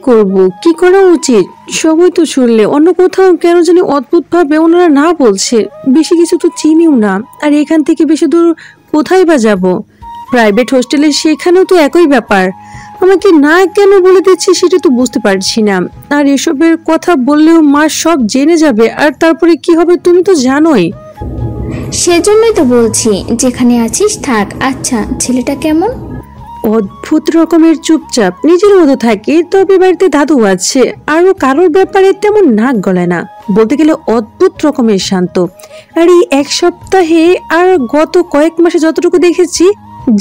করব, কি করা উচিত? সবাই তো শুনলে অন্য কোথাও কেন জানি অদ্ভুত ভাবে ওনারা না বলছে। বেশি কিছু তো চিনিও না, আর এখান থেকে বেশি দূর কোথায় বা যাব? প্রাইভেট হোস্টেলে সেখানেও তো একই ব্যাপার। আমাকে না কেন বলে দিচ্ছে সেটা তো বুঝতে পারছি না। আর এসবের কথা বললেও মা সব জেনে যাবে, আর তারপরে কি হবে তুমি তো জানোই। সেজন্যই তো বলছি যেখানে আছিস থাক। আচ্ছা, ছেলেটা কেমন? অদ্ভুত রকমের চুপচাপ, নিজের মতো থাকে। তবে বাড়িতে দাদু আছে, আরো কারোর ব্যাপারে তেমন নাক গলায় না। বলতে গেলে অদ্ভুত রকমের শান্ত। আর এই এক সপ্তাহে আর গত কয়েক মাসে যতটুকু দেখেছি,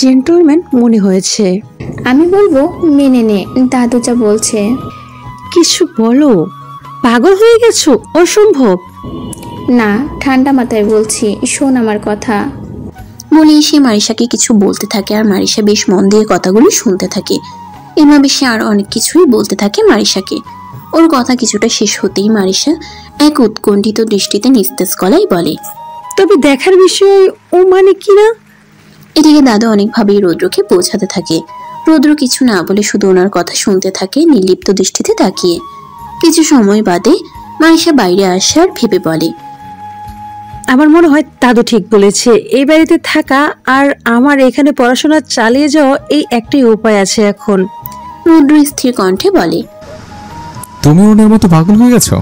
জেন্টলম্যান মনে হয়েছে। আমি বলবো মেনে নে, দাদু যা বলছে। কিছু বলো, পাগল হয়ে গেছো? অসম্ভব। না, ঠান্ডা মাথায় বলছি, শোন আমার কথা। বলেই সে মারিশাকে কিছু বলতে থাকে, আর মারিশা বেশ মন দিয়ে কথাগুলো শুনতে থাকে। এভাবে সে আরো অনেক কিছুই বলতে থাকে মারিশাকে। ওর কথা কিছুটা শেষ হতেই মারিশা এক উৎকণ্ঠিত দৃষ্টিতে নিস্তেজ গলায় বলে, তবে দেখার বিষয় ও মানে কি না? এদিকে দাদু অনেকভাবেই রৌদ্রকে বোঝাতে থাকে। রৌদ্র কিছু না বলে শুধু ওনার কথা শুনতে থাকে নির্লিপ্ত দৃষ্টিতে তাকিয়ে। কিছু সময় বাদে মারিশা বাইরে আসে আর ভেবে বলে, আমার মনে হয় দাদু ঠিক বলেছে। এই বাড়িতে থাকা আর আমার এখানে পড়াশোনা চালিয়ে যাওয়া, এই একটাই উপায় আছে এখন। রৌদ্র স্থির কণ্ঠে বলে, তুমি ওনার মতো পাগল হয়ে গেছো?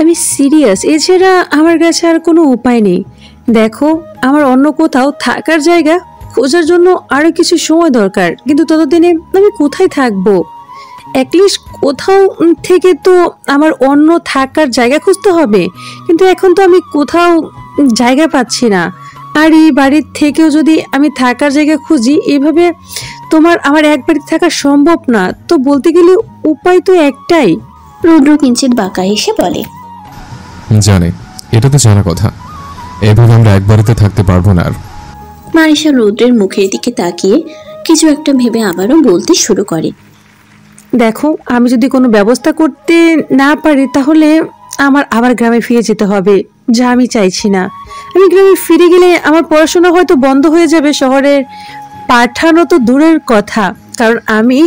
আমি সিরিয়াস, এছাড়া আমার কাছে আর কোনো উপায় নেই। দেখো, আমার অন্য কোথাও থাকার জায়গা খোঁজার জন্য আরো কিছু সময় দরকার, কিন্তু ততদিনে আমি কোথায় থাকবো? অ্যাটলিস্ট কোথাও থেকে তো আমার অন্য থাকার জায়গা খুঁজতে হবে। কিন্তু এখন তো আমি কোথাও জায়গা পাচ্ছি না। আর এই বাড়ির থেকেও যদি আমি থাকার জায়গা খুঁজি, এভাবে আমার এক বাড়িতে থাকা সম্ভব না। তো বলতে গেলে উপায় তো একটাই। রৌদ্র কিঞ্চিত বাঁকা হেসে বলে, জানি, এটা তো জানা কথা। এভাবে আমরা এক বাড়িতে থাকতে পারবো না। আর মারিশা রৌদ্রের মুখের দিকে তাকিয়ে কিছু একটা ভেবে আবারও বলতে শুরু করে, দেখো, আমি যদি কোনো ব্যবস্থা করতে না পারি, তাহলে আমার আবার গ্রামে ফিরে যেতে হবে, যা আমি চাইছি না। আমি গ্রামে ফিরে গেলে আমার পড়াশোনা হয়তো বন্ধ হয়ে যাবে। শহরের পাঠানো তো দূরের কথা, কারণ আমি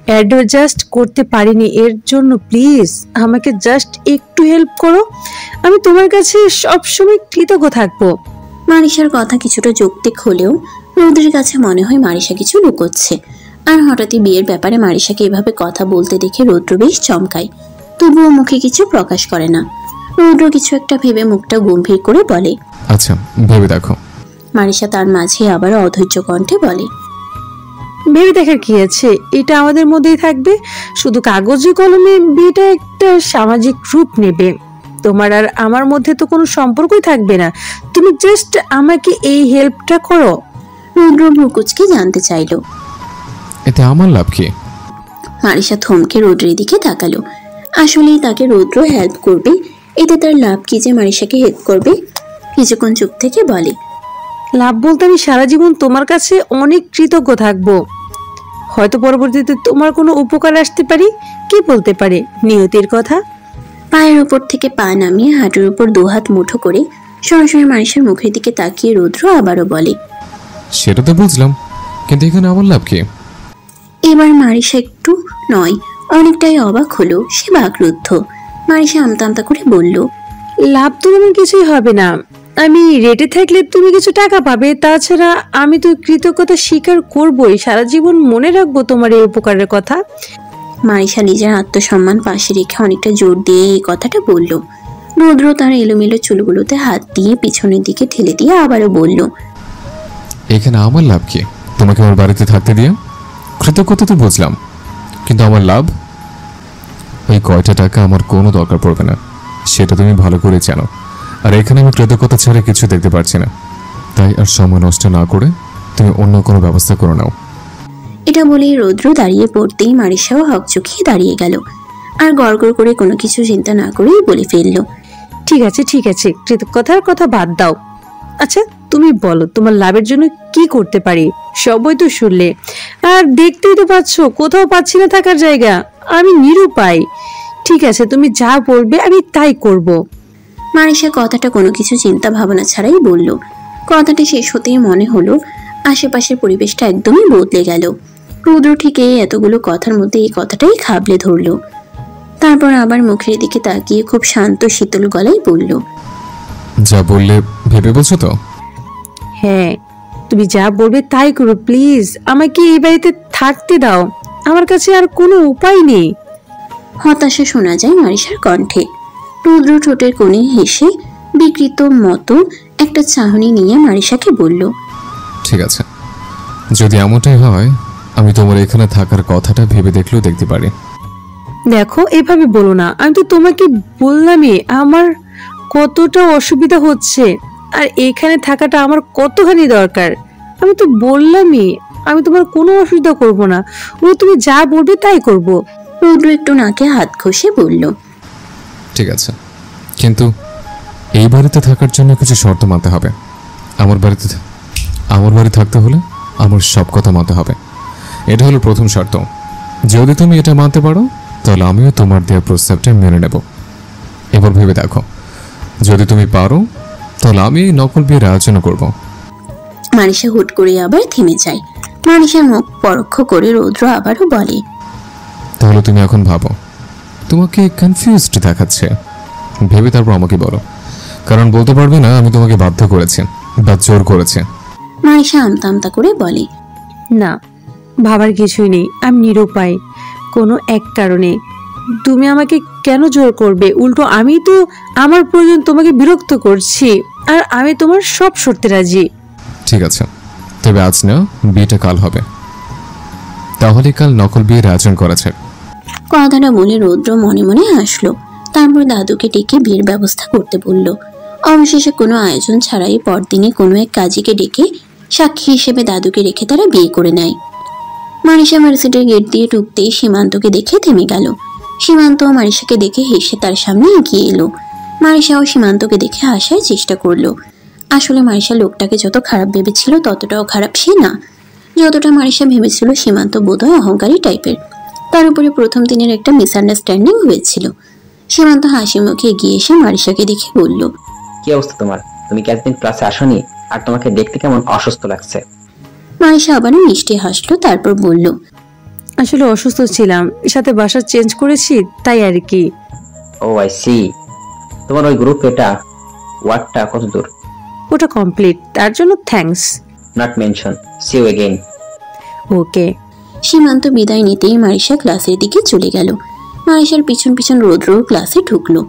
অ্যাডজাস্ট করতে পারিনি। এর জন্য প্লিজ আমাকে জাস্ট একটু হেল্প করো। আমি তোমার কাছে সবসময় কৃতজ্ঞ থাকবো। মারিশার কথা কিছুটা যৌক্তিক হলেও রৌদ্রের কাছে মনে হয় মারিশা কিছু লুকোচ্ছে। আর হঠাৎই বিয়ের ব্যাপারে মারিশাকে এভাবে কথা বলতে দেখে রৌদ্র বেশ চমকায়, তবুও মুখে কিছু প্রকাশ করে না। রৌদ্র কিছু একটা ভেবে মুখটা গম্ভীর করে বলে, আচ্ছা, ভেবে দেখো। মারিশা তার মাঝে আবার অধৈর্য কণ্ঠে বলে, ভেবে দেখার কি আছে? এটা আমাদের মধ্যেই থাকবে। শুধু কাগজে কলমে বিয়েটা একটা সামাজিক রূপ নেবে। তোমার আর আমার মধ্যে তো কোনো সম্পর্কই থাকবে না। তুমি জাস্ট আমাকে এই হেল্পটা করো। রৌদ্র ভ্রুকুচকে জানতে চাইল, এতে আমার লাভ কি? মারিশা থমকে রৌদ্রের দিকে তাকালো। আসলেই তাকে রৌদ্র হেল্প করবে, এতে তার লাভ কি যে মারিশাকে হেল্প করবে? কিছুক্ষণ চুপ থেকে বলে, লাভ বলতে আমি সারা জীবন তোমার কাছে অনেক কৃতজ্ঞ থাকবো। হয়তো পরবর্তীতে তোমার কোনো উপকার আসতে পারি, কি বলতে পারে, নিয়তির কথা। পায়ের উপর থেকে পা নামিয়ে হাঁটুর উপর দুহাত মুঠো করে সরাসরি মারিশার মুখের দিকে তাকিয়ে রৌদ্র আবারও বলে, সেটা তো বুঝলাম, কিন্তু এখানে আমার লাভ কি? এবার মারিশা একটু নয় অনেকটাই অবাক হলো। সে বাকরুদ্ধ। মারিশা আমতা আমতা করে বলল, লাভ তো তোমার কিছুই হবে না। আমি রেটে থাকলে তুমি কিছু টাকা পাবে। তাছাড়া আমি তো কৃতজ্ঞতা স্বীকার করবোই, সারা জীবন মনে রাখবো তোমার এই উপকারের কথা। মারিশা নিজের আত্মসম্মান পাশে রেখে অনেকটা জোর দিয়ে এই কথাটা বলল। রৌদ্র তার এলোমেলো চুলগুলোতে হাত দিয়ে পিছনের দিকে ঠেলে দিয়ে আবারও বলল, এখানে আমার লাভ কি? তোমাকে আমার বাড়িতে থাকতে দিয়ে কৃতজ্ঞতা তো বুঝলাম, কিন্তু আমার লাভ? ওই কয়টা টাকা আমার কোনো দরকার পড়বে না, সেটা তুমি ভালো করে জানো। আর এখানে আমি কৃতজ্ঞতা ছাড়া কিছু দেখতে পারছি না। তাই আর সময় নষ্ট না করে তুমি অন্য কোনো ব্যবস্থা করে নাও। এটা বলেই রৌদ্র দাঁড়িয়ে পড়তেই মারিশাও হকচকিয়ে দাঁড়িয়ে গেল। আর গড়গড় করে কোনো কিছু চিন্তা না করেই বলে ফেলল, ঠিক আছে ঠিক আছে, কৃতজ্ঞতার কথা বাদ দাও। আচ্ছা তুমি বলো, তোমার লাভের জন্য কি করতে পারি? সবই তো শুনলে, আর দেখতেই তো পাচ্ছ কোথাও পাচ্ছি না থাকার জায়গা। আমি নিরুপায়। ঠিক আছে, তুমি যা বলবে আমি তাই করব। মারিশা কথাটা কোনো কিছু চিন্তা ভাবনা ছাড়াই বলল। কথাটা শেষ হতেই মনে হলো আশেপাশের পরিবেশটা একদমই বদলে গেল। রৌদ্র ঠিক এই এতগুলো কথার মধ্যে এই কথাটাই খাবলে ধরলো। তারপর আবার মুখের দিকে তাকিয়ে খুব শান্ত শীতল গলায় বলল, যা বললে ভেবে বলছো তো? হ্যাঁ, তুমি যা বলবে তাই করো প্লিজ। আমাকে এই বাড়িতে থাকতে দাও, আমার কাছে আর কোনো উপায় নেই। হতাশা শোনা যায় মারিশার কণ্ঠে। রৌদ্র ঠোঁটের কোণে হেসে বিকৃত মতো একটা চাহনি নিয়ে মারিশাকে বলল, ঠিক আছে, যদি এমনটাই হয় আমি তোমার এখানে থাকার কথাটা ভেবে দেখলেও দেখতে পারি। দেখো, এভাবে বলো না। আমি তো তোমাকে বললামই আমার কতটা অসুবিধা হচ্ছে, আর এখানে থাকাটা আমার কতখানি দরকার। আমি তো বললামই আমি তোমার কোনো অসুবিধা করব না। ও তুমি যা বলবে তাই করব। রৌদ্র একটু নাকে হাত ঘষে বলল, ঠিক আছে, কিন্তু এই বাড়িতে থাকার জন্য কিছু শর্ত মানতে হবে। আমার বাড়ি থাকতে হলে আমার সব কথা মানতে হবে। এটা হলো প্রথম শর্ত। যদি তুমি এটা মানতে পারো তাহলে আমিও তোমার দেওয়া প্রস্তাবটা মেনে নেব। এবার ভেবে দেখো, যদি তুমি পারো তাহলে আমি নকল বিয়ের আয়োজন করব। মারিশা হুট করে আবার থেমে যায়। মারিশার মুখ পরোক্ষ করে রৌদ্র আবারও বলে, তাহলে তুমি এখন ভাবো, তোমাকে কনফিউজড দেখাচ্ছে, ভেবে তারপর আমাকে বলো, কারণ বলতে পারবে না আমি তোমাকে বাধ্য করেছি বা জোর করেছি। মারিশা আমতা আমতা করে বলে, না, ভাবার কিছুই নেই। আমি নিরুপায় কোনো এক কারণে। তুমি আমাকে কেন জোর করবে? উল্টো আমি তো আমার প্রয়োজন তোমাকে বিরক্ত করছি, আর আমি তোমার সব শর্তে রাজি। ঠিক আছে, তবে আজ না, বিয়েটা কাল হবে। তাহলে কাল নকল বিয়ের আয়োজন করেছে। কথাটা বলে রৌদ্র মনে মনে হাসলো। তারপর দাদুকে ডেকে বিয়ের ব্যবস্থা করতে বলল। অবশেষে কোনো আয়োজন ছাড়াই পরদিনে কোনো এক কাজীকে ডেকে সাক্ষী হিসেবে দাদুকে রেখে তারা বিয়ে করে নেয়। মারিশা মার্সিটের গেট দিয়ে ঢুকতেই সীমান্তকে দেখে থেমে গেল। সীমান্ত মারিশাকে দেখে হেসে তার সামনে এগিয়ে এলো। মারিশাও সীমান্তকে দেখে হাসার চেষ্টা করলো। আসলে মারিশা লোকটাকে যত খারাপ ভেবেছিল ততটাও খারাপ সে না। যতটা মারিশা ভেবেছিল সীমান্ত বোধহয় অহংকারী টাইপের। তার উপরে প্রথম দিনের একটা মিসআন্ডারস্ট্যান্ডিং হয়েছিল। সীমান্ত হাসি মুখে এগিয়ে এসে মারিশাকে দেখে বলল, কি অবস্থা তোমার? তুমি কি একদিন ক্লাসে আসোনি? আর তোমাকে দেখতে কেমন অসুস্থ লাগছে। মারিশা আবারও মিষ্টি হাসলো, তারপর বলল, আসলে অসুস্থ ছিলাম, সাথে বাসা চেঞ্জ করেছি, তাই আর কি। ও আই সি। তোমার ওই গ্রুপ এটা ওয়ার্ডটা কত দূর? ওটা কমপ্লিট, তার জন্য thanks. Not mention. See you again. Okay. Simanta বিদায় নিতেই মারিশা ক্লাসের দিকে চলে গেল। মারিশার পিছন পিছন রৌদ্র ক্লাসে ঢুকলো।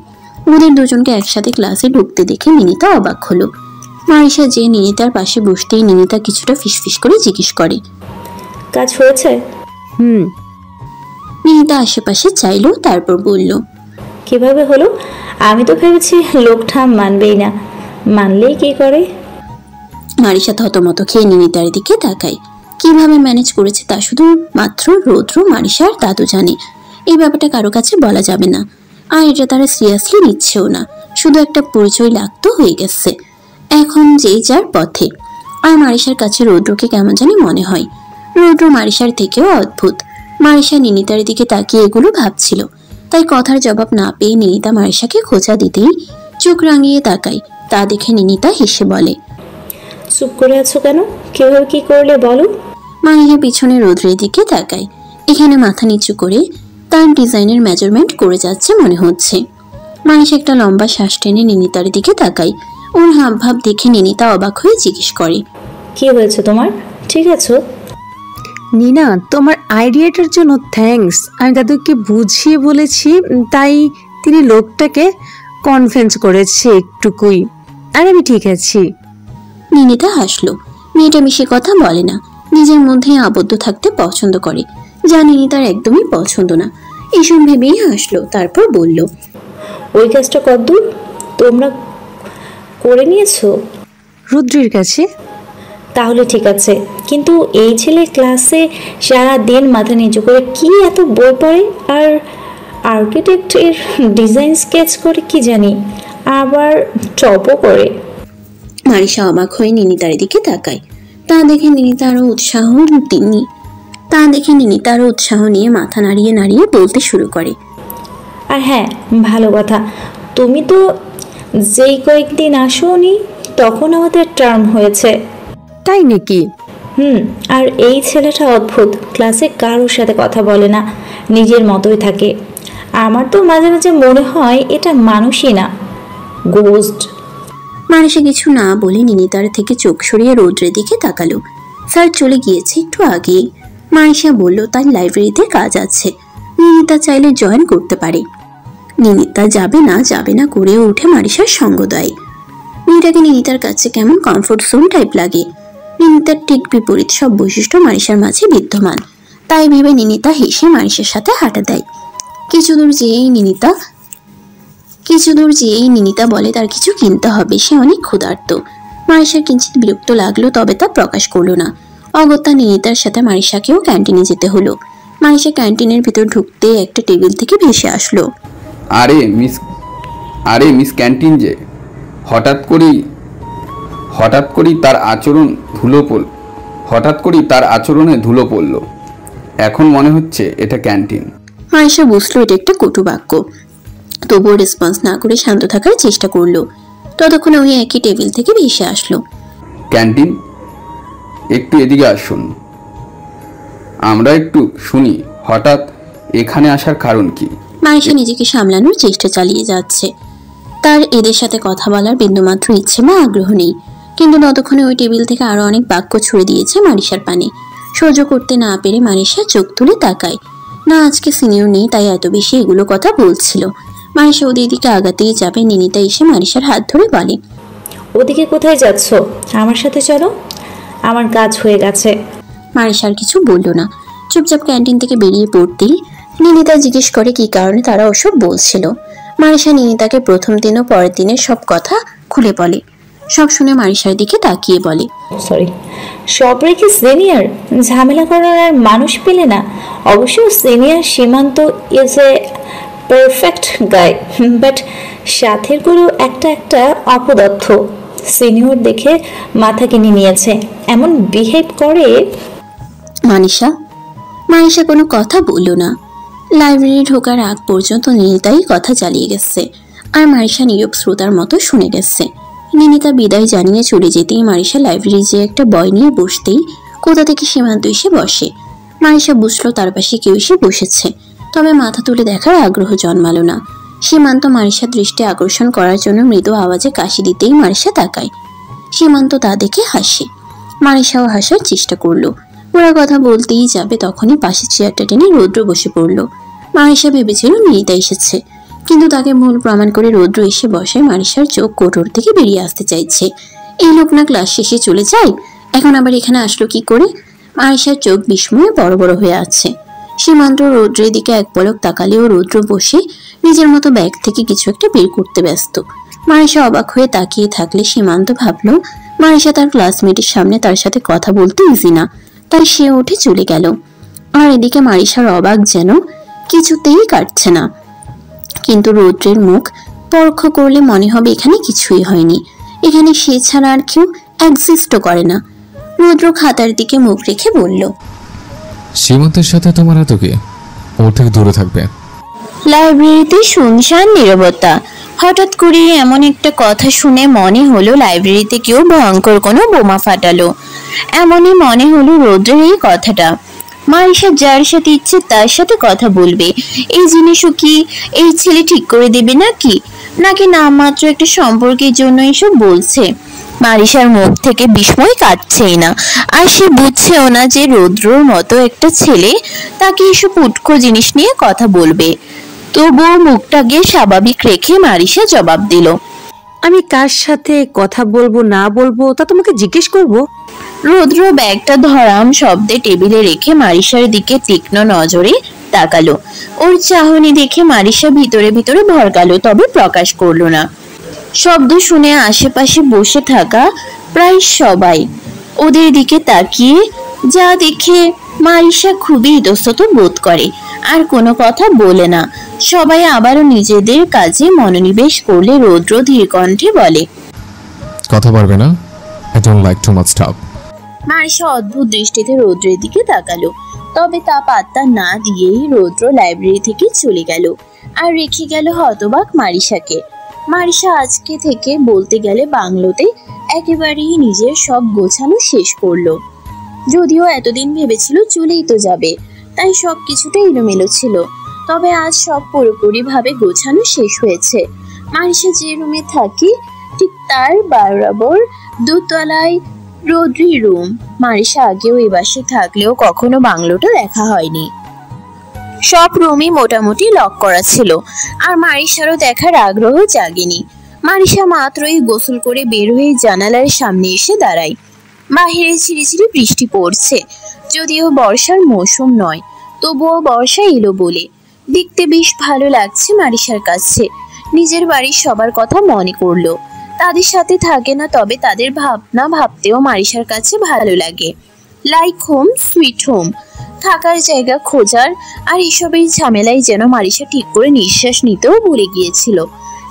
ওদের দুজনকে একসাথে ক্লাসে ঢুকতে দেখে নিনিতা অবাক হলো। মারিশা যে নিনিতার পাশে বসতেই নিনিতা কিছুটা ফিসফিস করে জিজ্ঞেস করে, কাজ হয়েছে? নিনিতা আশেপাশে চাইলো, তারপর বলল, কিভাবে হলো? আমি তো ভেবেছি লোকটা মানবেই না, মানলেই কি করে? মারিশা থতমত খেয়ে নিনিতার দিকে তাকায়। কিভাবে ম্যানেজ করেছে তা শুধু মাত্র রৌদ্র, মারিশা আর দাদু জানে। এই ব্যাপারটা কারো কাছে বলা যাবে না, আর এটা তারা সিরিয়াসলি নিচ্ছেও না। শুধু একটা পরিচয় লাগতো, হয়ে গেছে। এখন যেই যার পথে। আর মারিশার কাছে রৌদ্রকে কেমন জানি মনে হয়। রৌদ্র মারিশার থেকেও অদ্ভুত। মারিশা নিনিতার দিকে তাকিয়ে এগুলো ভাবছিল, তাই কথার জবাব না পেয়ে নিনিতা মারিশাকে খোঁচা দিতেই চোখ রাঙিয়ে তাকায়। তা দেখে নিনিতা হেসে বলে, চুপ করে আছো কেন? কিভাবে কি করলে বলো? মারিশা পিছনে রৌদ্রের দিকে তাকায়। এখানে মাথা নিচু করে তার ডিজাইনের মেজারমেন্ট করে যাচ্ছে মনে হচ্ছে। মারিশা একটা লম্বা শ্বাস টেনে নিনিতার দিকে তাকায়। ওর হাব ভাব দেখে নিনিতা অবাক হয়ে জিজ্ঞেস করে, কি হয়েছে তোমার? ঠিক আছো? নিনা, তোমার আইডিয়াটার জন্য থ্যাঙ্কস। আমি দাদুকে বুঝিয়ে বলেছি, তাই তিনি লোকটাকে কনভিন্স করেছে একটুকুই, আর আমি ঠিক আছি। নিনিতা হাসলো। মেয়েটা বেশি কথা বলে না, নিজের মধ্যে আবদ্ধ থাকতে পছন্দ করে, যা নিনিতার একদমই পছন্দ না। এসব ভেবেই হাসলো, তারপর বলল, ওই কাজটা কতদূর তোমরা করে নিয়েছো? রুদ্রের কাছে। তাহলে ঠিক আছে, কিন্তু এই ছেলে ক্লাসে সারা দিন মাথা নিচু করে কি এত বই পড়ে, আর আর্কিটেক্টের ডিজাইন স্কেচ করে কি জানি, আবার টপও করে। মারিশা অবাক হয়ে নিনিতার দিকে তাকায়। তা দেখে নিনিতা আরো উৎসাহ নিয়ে মাথা নাড়িয়ে নাড়িয়ে বলতে শুরু করে, আর হ্যাঁ, ভালো কথা, তুমি তো যেই কয়েকদিন আসোনি তখন আমাদের টার্ম হয়েছে। তাই নাকি? হুম, আর এই ছেলেটা অদ্ভুত, ক্লাসে কারোর সাথে কথা বলে না, নিজের মতোই থাকে। আমার তো মাঝে মাঝে মনে হয় এটা মানুষই না, গোস্ট। মানসা কিছু না বলে নিনিতার থেকে চোখ সরিয়ে রৌদ্রের দিকে তাকালো। স্যার চলে গিয়েছে একটু আগেই। মানসা বলল তার লাইব্রেরিতে কাজ আছে, নিনিতা চাইলে জয়েন করতে পারে। নিনিতা যাবে না করে উঠে মারিসার সঙ্গ দেয়। মেয়েটাকে নিনিতার কাছে কেমন কমফোর্ট জোন টাইপ লাগে। নিনিতার ঠিক বিপরীত সব বৈশিষ্ট্য মারিসার মাঝে বিদ্যমান, তাই ভেবে নিনিতা হেসে মারিসার সাথে হাঁটা দেয়। কিছু দূর যেয়েই নিনিতা বলে তার কিছু কিনতে হবে, সে অনেক ক্ষুধার্ত। মারিসার কিঞ্চিত বিরক্ত লাগলো, তবে তা প্রকাশ করলো না। অগত্যা নিনিতার সাথে মারিসাকেও ক্যান্টিনে যেতে হলো। মারিসা ক্যান্টিনের ভিতর ঢুকতে একটা টেবিল থেকে ভেসে আসলো। আরে মিস ক্যান্টিন যে, হঠাৎ করেই তার আচরণে ধুলো পড়ল। এখন মনে হচ্ছে এটা ক্যান্টিন। মারিসা বুঝলো এটা একটা কটু বাক্য, তবুও রেসপন্স না করে শান্ত থাকার চেষ্টা করলো। ততক্ষণে ওই একই টেবিল থেকে ভেসে আসলো। ক্যান্টিন, একটু এদিকে আসুন, আমরা একটু শুনি হঠাৎ এখানে আসার কারণ কি। মারিসা নিজেকে সামলানোর চেষ্টা চালিয়ে যাচ্ছে। তার এদের সাথে কথা বলার বিন্দুমাত্র ইচ্ছে বা আগ্রহ নেই, কিন্তু ততক্ষণে ওই টেবিল থেকে আরো অনেক বাক্য ছুড়ে দিয়েছে মারিসার পানে। সহ্য করতে না পেরে মারিসা চোখ তুলে তাকায়। না আজকে সিনিয়র নেই, তাই এত বেশি এগুলো কথা বলছিল। মারিসা ওদের দিকে আগাতেই যাবে, নিনিতা এসে মারিসার হাত ধরে বলে, ওদিকে কোথায় যাচ্ছ? আমার সাথে চলো, আমার কাজ হয়ে গেছে। মারিসা আর কিছু বলল না, চুপচাপ ক্যান্টিন থেকে বেরিয়ে পড়তেই নিনিতা জিজ্ঞেস করে কি কারণে তারা ওসব বলছিল। মারিসা নিনিতাকে প্রথম দিন ও পরের দিনের সব কথা খুলে বলে। সব শুনে মারিসার দিকে তাকিয়ে বলে, সব রেখে সিনিয়র ঝামেলা করার আর মানুষ পেলে না? অবশ্য senior Simanta is a perfect guy, but সাথের গুলো একটা অপদার্থ। সিনিয়র দেখে মাথা কিনে নিয়েছে, এমন বিহেভ করে। মারিসা কোনো কথা বলল না। লাইব্রেরি ঢোকার আগ পর্যন্ত নিনিতাই কথা চালিয়ে গেছে, আর মারিসা নীরব শ্রোতার মতো শুনে গেছে। নিনিতা বিদায় জানিয়ে চলে যেতেই মারিসা লাইব্রেরি যে একটা বই নিয়ে বসতেই কোথা থেকে সীমান্ত এসে বসে। মারিসা বুঝলো তার পাশে কেউ এসে বসেছে, তবে মাথা তুলে দেখার আগ্রহ জন্মালো না। সীমান্ত মারিসার দৃষ্টি আকর্ষণ করার জন্য মৃদু আওয়াজে কাশি দিতেই মারিসা তাকায়। সীমান্ত তা দেখে হাসে। মারিসাও হাসার চেষ্টা করলো। ওরা কথা বলতেই যাবে, তখনই পাশে চেয়ারটা টেনে রৌদ্র বসে পড়লো। মারিসা ভেবেছিল নিনিতা এসেছে, কিন্তু তাকে ভুল প্রমাণ করে রৌদ্র এসে বসে। মারিসার চোখ কোটর থেকে বেরিয়ে আসতে চাইছে। এই লোক না ক্লাস শেষে চলে যায়, এখন আবার এখানে আসলো কি করে? মারিসার চোখ বিস্ময়ে বড় বড় হয়ে আছে। সীমান্ত রৌদ্রের দিকে এক পলক তাকালেও রৌদ্র বসে নিজের মতো ব্যাগ থেকে কিছু একটা বের করতে ব্যস্ত। মারিসা অবাক হয়ে তাকিয়ে থাকলে সীমান্ত ভাবলো মারিসা তার ক্লাসমেটের সামনে তার সাথে কথা বলতে ইজি না, তাই সে উঠে চলে গেল। আর এদিকে মারিসার অবাক যেন কিছুতেই কাটছে না। কিন্তু রৌদ্রের মুখ পরখ করলে মনে হবে এখানে কিছুই হয়নি, এখানে সে ছাড়া আর কেউ এক্সিস্টও করে না। রৌদ্র খাতার দিকে মুখ রেখে বলল, সীমান্তের সাথে তোমার এত কি? ওর থেকে দূরে থাকবে। লাইব্রেরিতে শুনশান নীরবতা। হঠাৎ করে এমন একটা কথা শুনে মনে হলো লাইব্রেরিতে কেউ ভয়ঙ্কর কোনো বোমা ফাটালো। এমনই মনে হলো রৌদ্রের এই কথাটা। মারিসা যার সাথে ইচ্ছে তার সাথে কথা বলবে, এই জিনিসও কি এই ছেলে ঠিক করে দেবে নাকি নামমাত্র একটা সম্পর্কের জন্য এসব বলছে? মারিসার মুখ থেকে বিস্ময় কাটছেই না, আর সে বুঝছেও না যে রৌদ্রর মতো একটা ছেলে তাকে এসব উটকো জিনিস নিয়ে কথা বলবে। তবুও মুখটাকে স্বাভাবিক রেখে মারিসা জবাব দিল, আমি কার সাথে কথা বলবো না বলবো তা তোমাকে জিজ্ঞেস করব? রৌদ্র ব্যাগটা ধরাম শব্দে টেবিলে রেখে মারিসার দিকে তীক্ষ্ণ নজরে তাকালো। ওর চাহনি দেখে মারিসা ভিতরে ভিতরে ভরকালো, তবে প্রকাশ করলো না। শব্দ শুনে আশেপাশে বসে থাকা প্রায় সবাই ওদের দিকে তাকিয়ে যা দেখে মারিসা খুবই ইতস্তত বোধ করে, আর কোনো কথা বলে না। সবাই আবারও নিজেদের কাজে মনোনিবেশ করলে রৌদ্র ধীর কণ্ঠে বলে, কথা পারবে না? I don't like too much stuff. Marisa অদ্ভুত দৃষ্টিতে রৌদ্রের দিকে তাকালো, তবে তা পাত্তা না দিয়েই রৌদ্র লাইব্রেরি থেকে চলে গেল, আর রেখে গেল হতবাক মারিসাকে। মারিসা আজকে থেকে বলতে গেলে বাংলোতে একেবারেই নিজের সব গোছানো শেষ করলো। যদিও এতদিন ভেবেছিল চলেই তো যাবে, তাই সব কিছুটা এলোমেলো ছিল। তবে আজ সব পুরোপুরিভাবে গোছানো শেষ হয়েছে। মারিশা যে রুমে থাকি ঠিক তার বরাবর দোতলায় রোদ্রি রুম। মারিশা আগেও এই বাসে থাকলেও কখনো বাংলোটা দেখা হয়নি। সব রুমই মোটামুটি লক করা ছিল, আর মারিশারও দেখার আগ্রহ জাগেনি। মারিশা মাত্রই গোসল করে বের হয়ে জানালার সামনে এসে দাঁড়ায়। বাহিরে ঝিরিঝিরি বৃষ্টি পড়ছে, যদিও বর্ষার মৌসুম নয়, তবুও বর্ষা এলো বলে দেখতে বেশ ভালো লাগছে মারিশার কাছে। নিজের বাড়ির সবার কথা মনে করলো। তাদের সাথে থাকে না, তবে তাদের ভাবনা ভাবতেও মারিশার কাছে ভালো লাগে। লাইক হোম সুইট হোম, থাকার জায়গা খোঁজার আর এসবের ঝামেলায় যেন মারিশা ঠিক করে নিঃশ্বাস নিতেও ভুলে গিয়েছিল।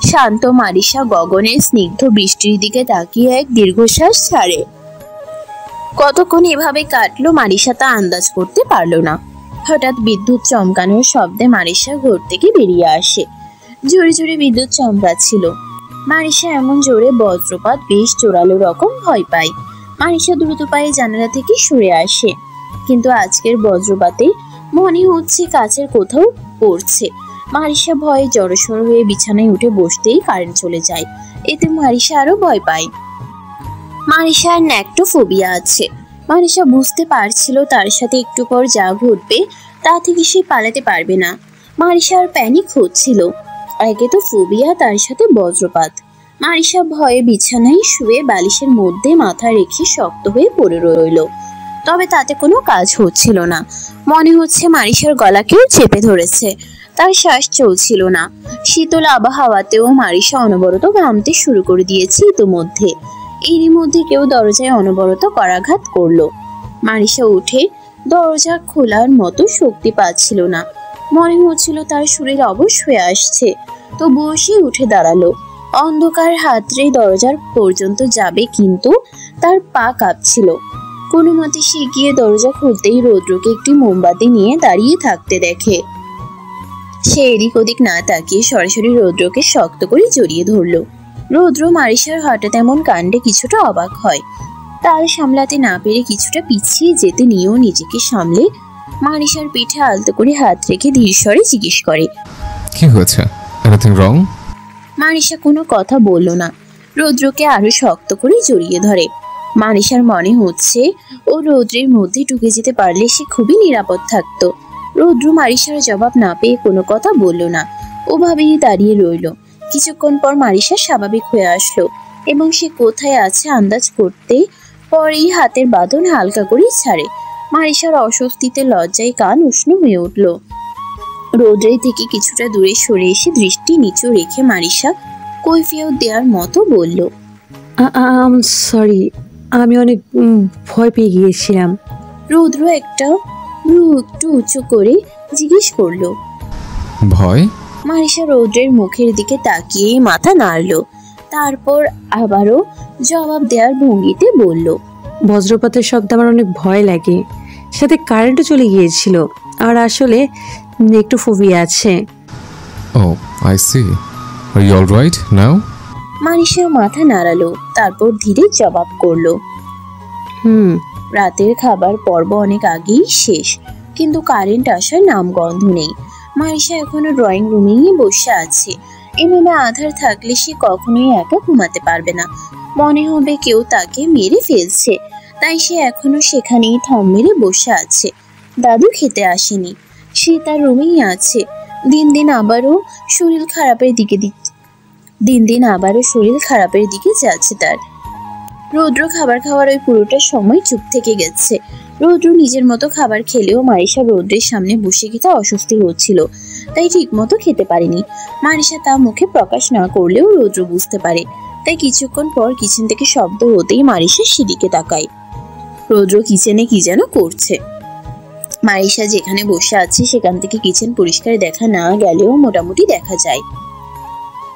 শান্ত মারিশা গগনের স্নিগ্ধ বৃষ্টির দিকে তাকিয়ে এক দীর্ঘশ্বাস ছাড়ে। কতক্ষণ এভাবে কাটলো মারিশা তা আন্দাজ করতে পারলো না। হঠাৎ বিদ্যুৎ চমকানোর শব্দে মারিশা ঘর থেকে বেরিয়ে আসে। জোরে জোরে বিদ্যুৎ চমকাচ্ছিল। মারিশা এমন জোরে বজ্রপাত বেশ জোরালো রকম ভয় পায়। মারিশা দ্রুত পায়ে জানালা থেকে সরে আসে, কিন্তু আজকের বজ্রপাতে মনে হচ্ছে কাছের কোথাও পড়ছে। মারিশা ভয়ে জড়সড় হয়ে বিছানায় উঠে বসতেই কারেন্ট চলে যায়। এতে মারিশা আরো ভয় পায়। মারিশার ন্যাক্টোফোবিয়া আছে। মারিশা বুঝতে পারছিল তার সাথে একটু পর যা ঘটবে তা থেকে সে পালাতে পারবে না। মারিশার প্যানিক হচ্ছিল। একে তো ফোবিয়া, তার সাথে বজ্রপাত। মারিশা ভয়ে বিছানায় শুয়ে বালিশের মধ্যে মাথা রেখে শক্ত হয়ে পড়ে রইল। তবে তাতে কোনো কাজ হচ্ছিল না। মনে হচ্ছে মারিশার গলাকেও চেপে ধরেছে। তার শ্বাস চলছিল না। শীতল আবহাওয়াতেও মারিশা অনবরত ঘামতে শুরু করে দিয়েছে ইতোমধ্যে। এরই মধ্যে কেউ দরজায় অনবরত করাঘাত করলো। মারিশা উঠে দরজা খোলার মতো শক্তি পাচ্ছিল না। মনে হচ্ছিল তার শরীর অবশ হয়ে আসছে। তবুও সে উঠে দাঁড়ালো। অন্ধকার হাতড়ে দরজার পর্যন্ত যাবে, কিন্তু তার পা কাঁপছিল। কোনো মতে সে গিয়ে দরজা খুলতেই রৌদ্রকে একটি মোমবাতি নিয়ে দাঁড়িয়ে থাকতে দেখে। সে এদিক ওদিক না তাকিয়ে সরাসরি রৌদ্রকে শক্ত করে জড়িয়ে ধরল। রৌদ্র মারিশার হঠাৎ এমন কাণ্ডে কিছুটা অবাক হয়। তাল সামলাতে না পেরে কিছুটা পিছিয়ে যেতে নিয়েও নিজেকে সামলে মারিশার পিঠে আলতো করে হাত রেখে ধীর স্বরে জিজ্ঞেস করে, কি হয়েছে? Anything wrong? মারিশা কোনো কথা বলল না। রৌদ্রকে আরো শক্ত করে জড়িয়ে ধরে। মারিশার মনে হচ্ছে ও রৌদ্রের মধ্যে ঢুকে যেতে পারলে সে খুবই নিরাপদ থাকতো। রৌদ্র মারিশার জবাব না পেয়ে কোনো কথা বলল না। ওভাবেই দাঁড়িয়ে রইল। কিছুক্ষণ পর মারিশা স্বাভাবিক হয়ে আসলো এবং সে কোথায় আছে আন্দাজ করতে পরেই হাতের বাঁধন হালকা করে ছাড়ে। মারিশার অস্বস্তিতে লজ্জায় কান উষ্ণ হয়ে উঠল। রৌদ্রের থেকে কিছুটা দূরে সরে এসে দৃষ্টি নিচু রেখে মারিশা কৈফিয়ত দেওয়ার মতো বলল, সরি, আমি অনেক ভয় পেয়ে গিয়েছিলাম। রৌদ্র একটু উঁচু করে জিজ্ঞেস করলো, ভয়? মারিশা রৌদ্রের মুখের দিকে তাকিয়ে মাথা নাড়ল। তারপর আবারও জবাব দেওয়ার ভঙ্গিতে বলল, বজ্রপাতের শব্দ আমার অনেক ভয় লাগে, সাথে কারেন্টও চলে গিয়েছিল, আর আসলে একটু ফোবিয়া আছে। Oh I see, are you all right now? Marisha মাথা নাড়ালো, তারপর ধীরে জবাব করলো, রাতের খাবার পর্ব অনেক আগেই শেষ, কিন্তু কারেন্ট আসার নামগন্ধ নেই। মারিশা এখনো ড্রয়িং রুমেই বসে আছে। এভাবে আধার থাকলে সে কখনোই একা ঘুমাতে পারবে না। মনে হবে কেউ তাকে মেরে ফেলছে। তাই সে এখনো সেখানেই থম মেরে বসে আছে। দাদু খেতে আসেনি, সে তার রুমেই আছে। দিন দিন আবারও শরীর খারাপের দিকে যাচ্ছে তার। রৌদ্র খাবার খাওয়ার ওই পুরোটা সময় চুপ থেকে গেছে। রৌদ্র নিজের মতো খাবার খেলেও মারিশা রৌদ্রের সামনে বসে খেতে অস্বস্তি হচ্ছিল, তাই ঠিক মতো খেতে পারেনি। মারিশা তা মুখে প্রকাশ না করলেও রৌদ্র বুঝতে পারে। তাই কিছুক্ষণ পর কিচেন থেকে শব্দ হতেই মারিশা সেদিকে তাকায়। রৌদ্র কিচেনে কি যেন করছে। মারিশা যেখানে বসে আছে সেখান থেকে কিচেন পরিষ্কার দেখা না গেলেও মোটামুটি দেখা যায়।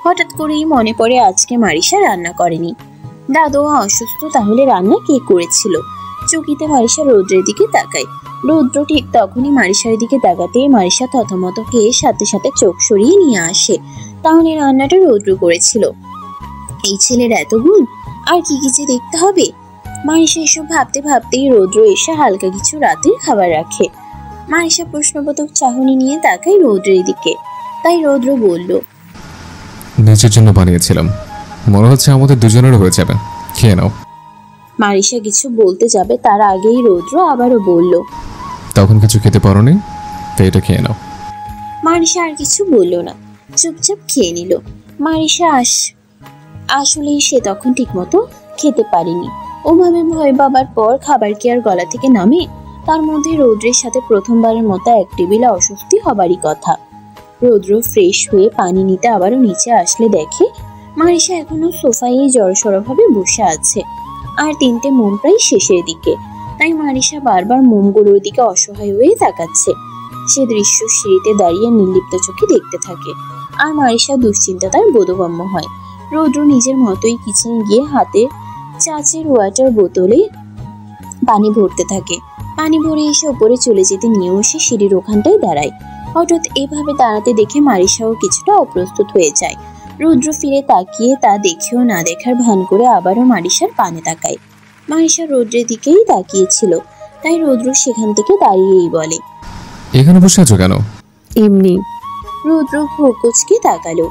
হঠাৎ করেই মনে পড়ে আজকে মারিশা রান্না করেনি। দাদু অসুস্থ, তাহলে রান্না কে করেছিল? চকিতে মারিশা রৌদ্রের দিকে তাকায়। রৌদ্র ঠিক তখনই মারিশার দিকে তাকাতেই মারিশা থতমত খেয়ে সাথে সাথে চোখ সরিয়ে নিয়ে আসে। তাহলে রান্নাটা রৌদ্র করেছিল। এই ছেলের এত গুণ, আর কি কি যে দেখতে হবে। মারিশা এসব ভাবতে ভাবতেই রৌদ্র এসে হালকা কিছু রাতের খাবার রাখে। মারিশা প্রশ্নবোধক চাহনি নিয়ে তাকায় রৌদ্রের দিকে। তাই রৌদ্র বলল, নিজের জন্য বানিয়েছিলাম, মনে হচ্ছে আমাদের দুজনেরও হয়ে যাবে, খেয়ে নাও। মারিশা কিছু বলতে যাবে তার আগেই রৌদ্র আবারও বলল, তখন কিছু খেতে পারোনি, তাই এটা খেয়ে নাও। মারিশা আর কিছু বলল না, চুপচাপ খেয়ে নিল। মারিশা আসলেই সে তখন ঠিকমতো খেতে পারেনি। ওভাবে ভয় পাবার পর খাবার কি আর গলা থেকে নামে? তার মধ্যে রৌদ্রের সাথে প্রথমবারের মতো এক টেবিলে অস্বস্তি হবারই কথা। রৌদ্র ফ্রেশ হয়ে পানি নিতে আবারও নিচে আসলে দেখে মারিশা এখনো সোফায় জড়সড়ভাবে বসে আছে, আর 3টে মোম প্রায় শেষের দিকে। তাই মারিশা বারবার মোমগুলোর দিকে অসহায় হয়ে তাকাচ্ছে। সে দৃশ্য সিঁড়িতে দাঁড়িয়ে নির্লিপ্ত চোখে দেখতে থাকে, আর মারিশা দুশ্চিন্তা তার বোধগম্য হয়। রৌদ্র নিজের মতোই কিচেনে গিয়ে হাতে চাচের ওয়াটার বোতলে পানি ভরতে থাকে। পানি ভরে এসে উপরে চলে যেতে নিয়েও সে সিঁড়ির ওখানটায় দাঁড়ায়। হঠাৎ এভাবে দাঁড়াতে দেখে মারিশাও কিছুটা অপ্রস্তুত হয়ে যায়। রৌদ্র ফিরে তাকিয়ে তা দেখেও না দেখার ভান করে আবারও মারিশার পানে তাকায়। মারিশা রৌদ্রের দিকেই তাকিয়েছিল, তাই রৌদ্র সেখান থেকে দাঁড়িয়েই বলে, এখানে বসে আছো কেন? এমনি। রৌদ্র ভ্রুকুচকে তাকালো।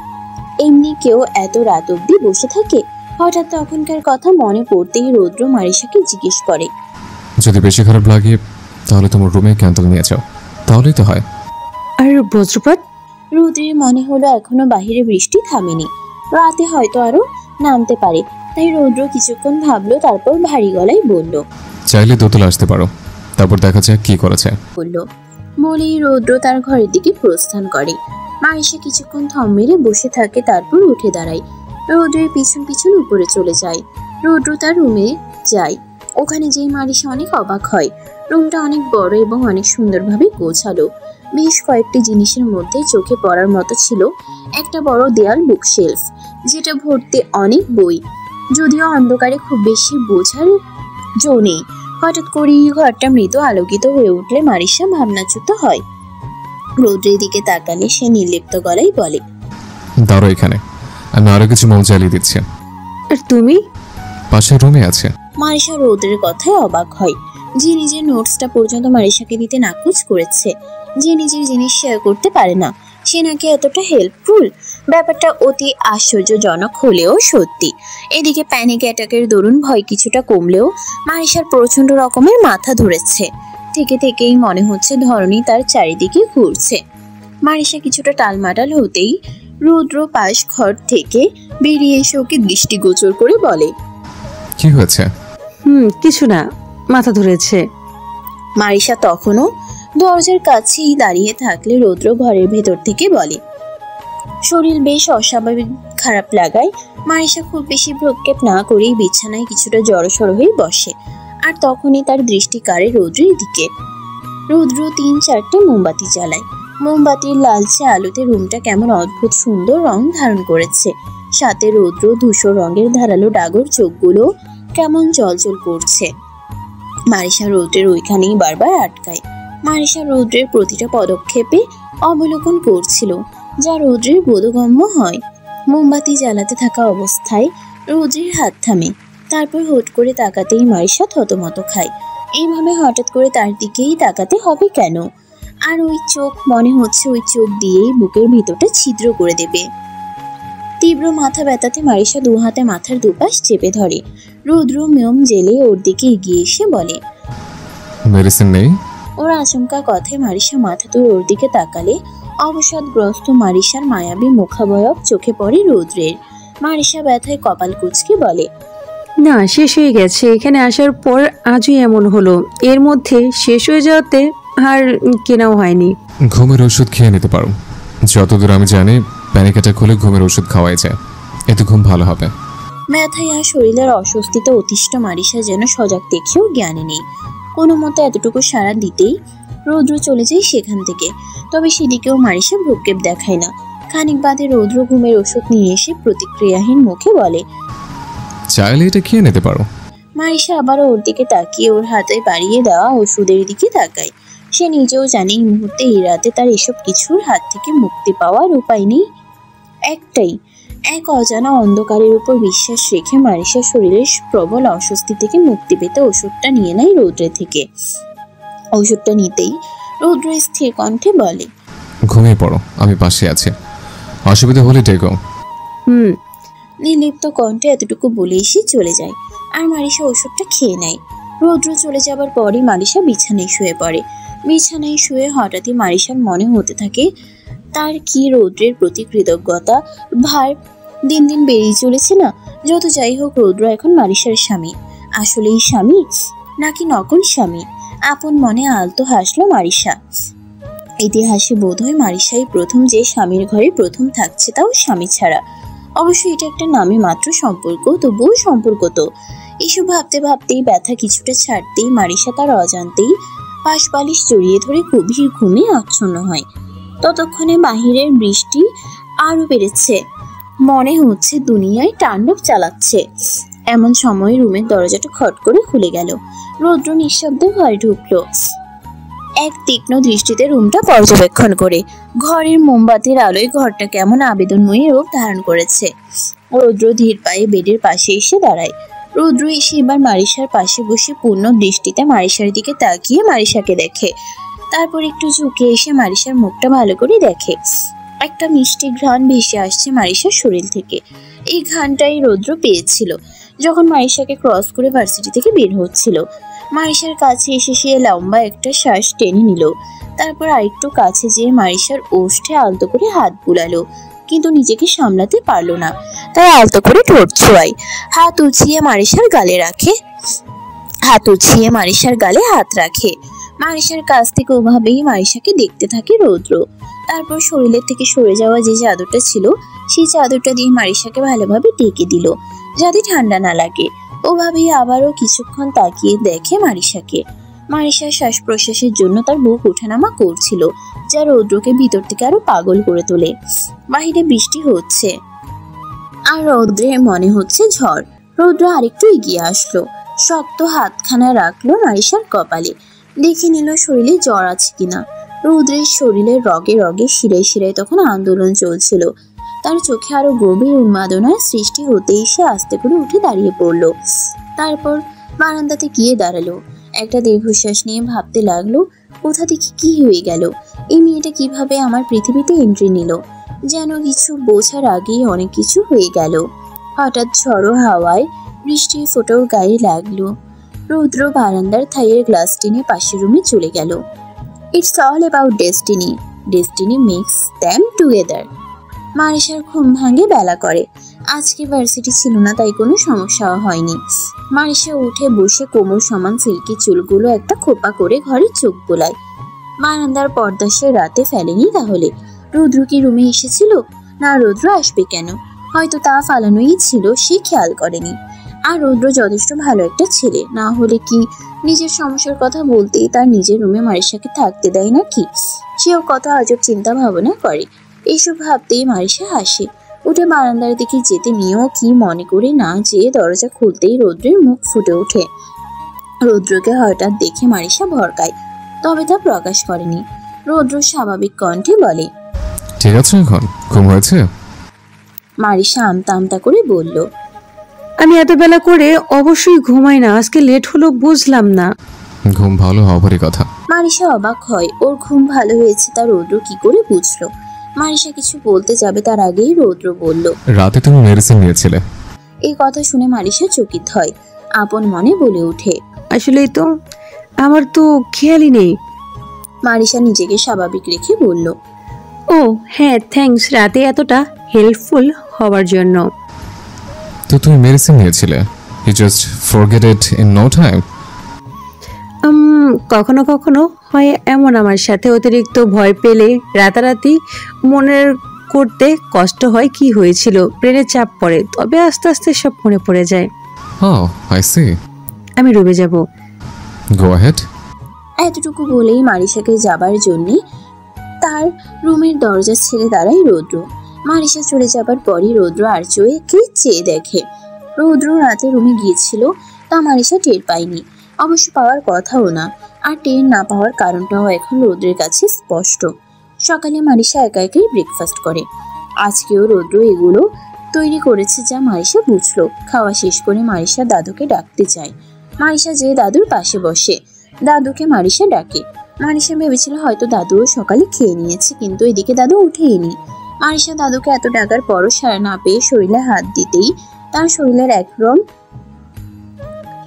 এমনি কেউ এত রাত অব্দি বসে থাকে? হঠাৎ তখনকার কথা মনে পড়তেই রৌদ্র মারিশাকে জিজ্ঞেস করে, যদি বেশি খারাপ লাগে তাহলে তোমার রুমে ক্যান্ডেল নিয়ে যাও, তাহলেই তো হয়। আর বজ্রপাত? রৌদ্রের মনে হলো এখনো বাহিরে বৃষ্টি থামেনি, রাতে হয়তো আরো নামতে পারে। তাই রৌদ্র কিছুক্ষণ ভাবলো, তারপর ভারী গলায় বলল, চাইলে দোতলা আসতে পারো, তারপর দেখা যাক কি করেছে। বলেই রৌদ্র তার ঘরের দিকে প্রস্থান করে। মারিশা কিছুক্ষণ থম মেরে বসে থাকে, তারপর উঠে দাঁড়ায়। রৌদ্রের পিছন পিছন উপরে চলে যায়। রৌদ্র তার রুমে যায়। ওখানে যেই মারিশা অনেক অবাক হয়। রুমটা অনেক বড় এবং অনেক সুন্দরভাবে গোছালো। বেশ কয়েকটি জিনিসের মধ্যে চোখে পড়ার মতো ছিল একটা বড় দেয়াল বুকশেলফ, যেটা ভর্তি অনেক বই। যদিও অন্ধকারে খুব বেশি বোঝার জো নেই। হঠাৎ করেই ঘরটা মৃত আলোকিত হয়ে উঠলে মারিশা ভাবনাচ্যুত হয়। রৌদ্রের দিকে তাকালে সে নির্লিপ্ত গলায় বলে, দাঁড়ো এখানে, আমি আরো কিছু মোম জ্বালিয়ে দিচ্ছি। আর তুমি? পাশের রুমে আছে। মারিশা রৌদ্রের কথায় অবাক হয়। যে নিজের নোটসটা পর্যন্ত মারিশাকে দিতে নাকুচ করেছে, যে নিজের জিনিস শেয়ার করতে পারে না, সে নাকি এতটা হেল্পফুল। ব্যাপারটা অতি আশ্চর্যজনক হলেও সত্যি। এদিকে প্যানিক অ্যাটাকের দরুন ভয় কিছুটা কমলেও মারিশার প্রচন্ড রকমের মাথা ধরেছে। থেকে থেকেই মনে হচ্ছে ধরনী তার চারিদিকে ঘুরছে। মারিশা কিছুটা টালমাটাল হতেই রৌদ্র পাশ ঘর থেকে বেরিয়ে এসে ওকে দৃষ্টিগোচর করে বলে, কি হয়েছে? কিছু না, মাথা ধরেছে। মারিশা তখনও দরজার কাছেই দাঁড়িয়ে থাকলে রৌদ্র ঘরের ভেতর থেকে বলে, শরীর বেশ অস্বাভাবিক খারাপ লাগায় মারিশা খুব বেশি ভ্রুক্ষেপ না করেই বিছানায় কিছুটা জড়সড় হয়ে বসে। আর তখনই তার দৃষ্টি কাড়ে রৌদ্রের দিকে। রৌদ্র 3-4টে মোমবাতি জ্বালায়। মোমবাতির লালচে আলোতে রুমটা কেমন অদ্ভুত সুন্দর রং ধারণ করেছে। সাথে রৌদ্র ধূসর রঙের ধারালো ডাগর চোখগুলো কেমন জলজল করছে। মারিশা রৌদ্রের ওইখানেই বারবার আটকায়। মারিশা রৌদ্রের প্রতিটা পদক্ষেপে অবলোকন করছিল, যা রৌদ্রের বোধগম্য হয়। মোমবাতি জ্বালাতে থাকা অবস্থায় রৌদ্রের হাত থামে, তারপর হুট করে তাকাতেই মারিশা থতমত খায়। এইভাবে হঠাৎ করে তার দিকেই তাকাতে হবে কেন? আর ওই চোখ, মনে হচ্ছে ওই চোখ দিয়েই বুকের ভিতরটা ছিদ্র করে দেবে। তীব্র মাথা ব্যথাতে মারিশা 2 হাতে মাথার দুপাশ চেপে ধরে। রৌদ্র মোম জেলে ওর দিকে এগিয়ে এসে বলে, মেডিসিন নেই? ওর আচমকা কথায় মারিশা মাথা তুলে ওর দিকে তাকালে অবসাদগ্রস্ত মারিশার মায়াবী মুখাবয়ব চোখে পড়ে রৌদ্রের। মারিশা ব্যথায় কপাল কুঁচকে বলে, না, শেষ হয়ে গেছে। এখানে আসার পর আজই এমন হলো। এর মধ্যে শেষ হয়ে যাওয়াতে আর কেনাও হয়নি। ঘুমের ওষুধ খেয়ে নিতে পারো। যতদূর আমি জানি প্যানিক অ্যাটাক হলে ঘুমের ওষুধ খাওয়াই যায়, এতে ঘুম ভালো হবে। ব্যথায় আর শরীরের অস্বস্তিতে অতিষ্ঠ মারিশা যেন সজাগ দেখেও জ্ঞানে নেই। কোনো মতে এতটুকু সাড়া দিতেই রৌদ্র চলে যায় সেখান থেকে। তবে সেদিকেও মারিশা ভ্রুক্ষেপ দেখায় না। খানিক বাদে রৌদ্র ঘুমের ওষুধ নিয়ে এসে প্রতিক্রিয়াহীন মুখে বলে, চাইলে এটা খেয়ে নিতে পারো। মারিশা আবারও ওর দিকে তাকিয়ে ওর হাতে বাড়িয়ে দেওয়া ওষুধের দিকে তাকায়। সে নিজেও জানে এই মুহূর্তে এই রাতে তার এসব কিছুর হাত থেকে মুক্তি পাওয়ার উপায় নেই। একটাই, এক অজানা অন্ধকারের উপর বিশ্বাস রেখে মারিশা শরীরের প্রবল অস্বস্তি থেকে মুক্তি পেতে ওষুধটা নিয়ে নেয় রৌদ্রের থেকে। ওষুধটা নিতেই রৌদ্র স্থির কণ্ঠে বলে, ঘুমিয়ে পড়ো, আমি পাশে আছি, অসুবিধা হলে ডেকো। নির্লিপ্ত কণ্ঠে এতটুকু বলে এসে চলে যায়। আর মারিশা ওষুধটা খেয়ে নেয়। রৌদ্র চলে যাবার পরই মারিশা বিছানায় শুয়ে পড়ে। বিছানায় শুয়ে হঠাৎই মারিশার মনে হতে থাকে তার কি রৌদ্রের প্রতি কৃতজ্ঞতা ভার দিন দিন বেড়েই চলেছে না। যত যাই হোক, রৌদ্র এখন মারিশার স্বামী। আসলেই স্বামী নাকি নকল স্বামী? আপন মনে আলতো হাসলো মারিশা। ইতিহাসে বোধহয় মারিশাই প্রথম যে স্বামীর ঘরে প্রথম থাকছে, তাও স্বামী ছাড়া। অবশ্য এটা একটা নামে মাত্র সম্পর্ক, তবুও সম্পর্ক তো। এসব ভাবতে ভাবতেই ব্যথা কিছুটা ছাড়তেই মারিশা তার অজান্তেই পাশবালিশ জড়িয়ে ধরে গভীর ঘুমে আচ্ছন্ন হয়। ততক্ষণে বাহিরের বৃষ্টি আরো বেড়েছে, মনে হচ্ছে দুনিয়ায় তাণ্ডব চালাচ্ছে। এমন সময় রুমের দরজাটা খট করে খুলে গেল। রৌদ্র নিঃশব্দে ঘরে ঢুকলো, এক তীক্ষ্ণ দৃষ্টিতে রুমটা পর্যবেক্ষণ করে। ঘরের মোমবাতির আলোয় ঘরটা কেমন আবেদনময়ী রূপ ধারণ করেছে। রৌদ্র ধীর পায়ে বেডের পাশে এসে দাঁড়ায়। রৌদ্র এসে এবার মারিশার পাশে বসে পূর্ণ দৃষ্টিতে মারিশার দিকে তাকিয়ে মারিশাকে দেখে। তারপর একটু ঝুঁকে এসে মারিশার মুখটা ভালো করে দেখে। একটা মিষ্টি ঘ্রাণ ভেসে আসছে মারিশার শরীর থেকে। এই ঘ্রাণটাই রৌদ্র পেয়েছিল যখন মারিশাকে ক্রস করে ভার্সিটি থেকে বের হচ্ছিল। মারিশার কাছে এসে সে লম্বা একটা শ্বাস টেনে নিল। তারপর আরেকটু কাছে যেয়ে মারিশার ওষ্ঠে আলতো করে হাত বুলালো, কিন্তু নিজেকে সামলাতে পারলো না, তাই আলতো করে ঠোঁট ছোঁয়ায়। হাত উঁচিয়ে মারিশার গালে হাত রাখে। মারিশার কাছ থেকে ওভাবেই মারিশাকে দেখতে থাকে রৌদ্র। তারপর শরীরের থেকে সরে যাওয়া যে চাদরটা ছিল, সেই চাদরটা দিয়ে মারিশাকে ভালোভাবে ঢেকে দিল, যাতে ঠান্ডা না লাগে। ওভাবেই আবারও কিছুক্ষণ তাকিয়ে দেখে মারিশাকে। মারিশার শ্বাস প্রশ্বাসের জন্য তার বুক ওঠানামা করছিল, যা রৌদ্রকে ভিতর থেকে আরো পাগল করে তোলে। বাহিরে বৃষ্টি হচ্ছে আর রৌদ্রের মনে হচ্ছে ঝড়। রৌদ্র আরেকটু এগিয়ে আসলো, শক্ত হাতখানা রাখলো মারিশার কপালে, দেখে নিল শরীরে জ্বর আছে কিনা। রৌদ্রের শরীরের রগে রগে শিরায় শিরায় তখন আন্দোলন চলছিল। তার চোখে আরো গভীর উন্মাদনার সৃষ্টি হতেই সে আস্তে করে উঠে দাঁড়িয়ে পড়ল। তারপর বারান্দাতে গিয়ে দাঁড়ালো। একটা দীর্ঘশ্বাস নিয়ে ভাবতে লাগলো, কোথা থেকে কি হয়ে গেল? এই মেয়েটা কিভাবে আমার পৃথিবীতে এন্ট্রি নিল? যেন কিছু বোঝার আগেই অনেক কিছু হয়ে গেল। হঠাৎ ঝড়ো হাওয়ায় বৃষ্টির ফোঁটাও গায়ে লাগলো। রৌদ্র বারান্দার থাইয়ের গ্লাস টেনে পাশের রুমে চলে গেল। It's all about destiny, destiny makes them together. মারিশার ঘুম ভাঙে বেলা করে। আজকে ভার্সিটি ছিল না, তাই কোনো সমস্যাও হয়নি। মারিশা উঠে বসে কোমর সমান সিল্কি চুলগুলো একটা খোপা করে ঘরে চোখ বোলায়। বারান্দার পর্দা সে রাতে ফেলেনি তাহলে? রৌদ্র কি রুমে এসেছিল? না, রৌদ্র আসবে কেন? হয়তো তা ফালানোই ছিল, সে খেয়াল করেনি। আর রৌদ্র যথেষ্ট ভালো একটা ছেলে, না হলে কি নিজের সমস্যার কথা বলতেই তার নিজের রুমে মারিশাকে থাকতে দেয় নাকি? সেও কত আজব চিন্তা ভাবনা করে। এইসব ভাবতেই মারিশা হাসে। উঠে বারান্দার দিকে যেতে নিয়েও কি মনে করে না যেয়ে দরজা খুলতেই রৌদ্রের মুখ ফুটে ওঠে। রৌদ্রকে হঠাৎ দেখে মারিশা ভরকায়, তবে তা প্রকাশ করেনি। রৌদ্র স্বাভাবিক কণ্ঠে বলে, ঠিক আছে, এখন ঘুম হয়েছে? মারিশা আমতা আমতা করে বলল, আমি এত বেলা করে অবশ্যই ঘুমাই না, আজকে লেট হলো বুঝলাম না। ঘুম ভালো হবারই কথা। মারিশা অবাক হয়, ওর ঘুম ভালো হয়েছে তা রৌদ্র কি করে বুঝলো? মারিশা কিছু বলতে যাবে তার আগেই রৌদ্র বলল, রাতে তুমি মেডিসিন নিয়েছিলে। এই কথা শুনে মারিশা চকিত হয়, আপন মনে বলে ওঠে, আসলেই তো, আমার তো খেয়ালই নেই। মারিশা নিজেকে স্বাভাবিক রেখে বলল, ও হ্যাঁ, থ্যাঙ্কস রাতে এতটা হেল্পফুল হওয়ার জন্য। তো তুমি মেডিসিন নিয়েছিলে, you just forget it in no time. কখনো কখনো হয় এমন আমার সাথে, অতিরিক্ত ভয় পেলে রাতারাতি মনের করতে কষ্ট হয় কি হয়েছিল, ব্রেনে চাপ পড়ে, তবে আস্তে আস্তে সব মনে পড়ে যায়। Oh, I see. আমি রুমে যাব। Go ahead. এতটুকু বলেই মারিশাকে যাবার জন্যে তার রুমের দরজা ছেড়ে দাঁড়ায় রৌদ্র। মারিশা চলে যাবার পরই রৌদ্র আর চোখে চেয়ে দেখে। রৌদ্র রাতে রুমে গিয়েছিল, তা মারিশা টের পায়নি, অবশ্য পাওয়ার কথাও না। আর টের না পাওয়ার কারণটাও এখন রৌদ্রের কাছে স্পষ্ট। সকালে মারিশা একা একাই ব্রেকফাস্ট করে। আজকেও রৌদ্র এগুলো তৈরি করেছে যা মারিশা বুঝলো। খাওয়া শেষ করে মারিশা দাদুকে ডাকতে চায়। মারিশা যে দাদুর পাশে বসে, দাদুকে মারিশা ডাকে। মারিশা ভেবেছিল হয়তো দাদুও সকালে খেয়ে নিয়েছে, কিন্তু এদিকে দাদু উঠেইনি। মারিশা দাদুকে এত ডাকার পরও সাড়া না পেয়ে শরীরে হাত দিতেই তার শরীরের একরকম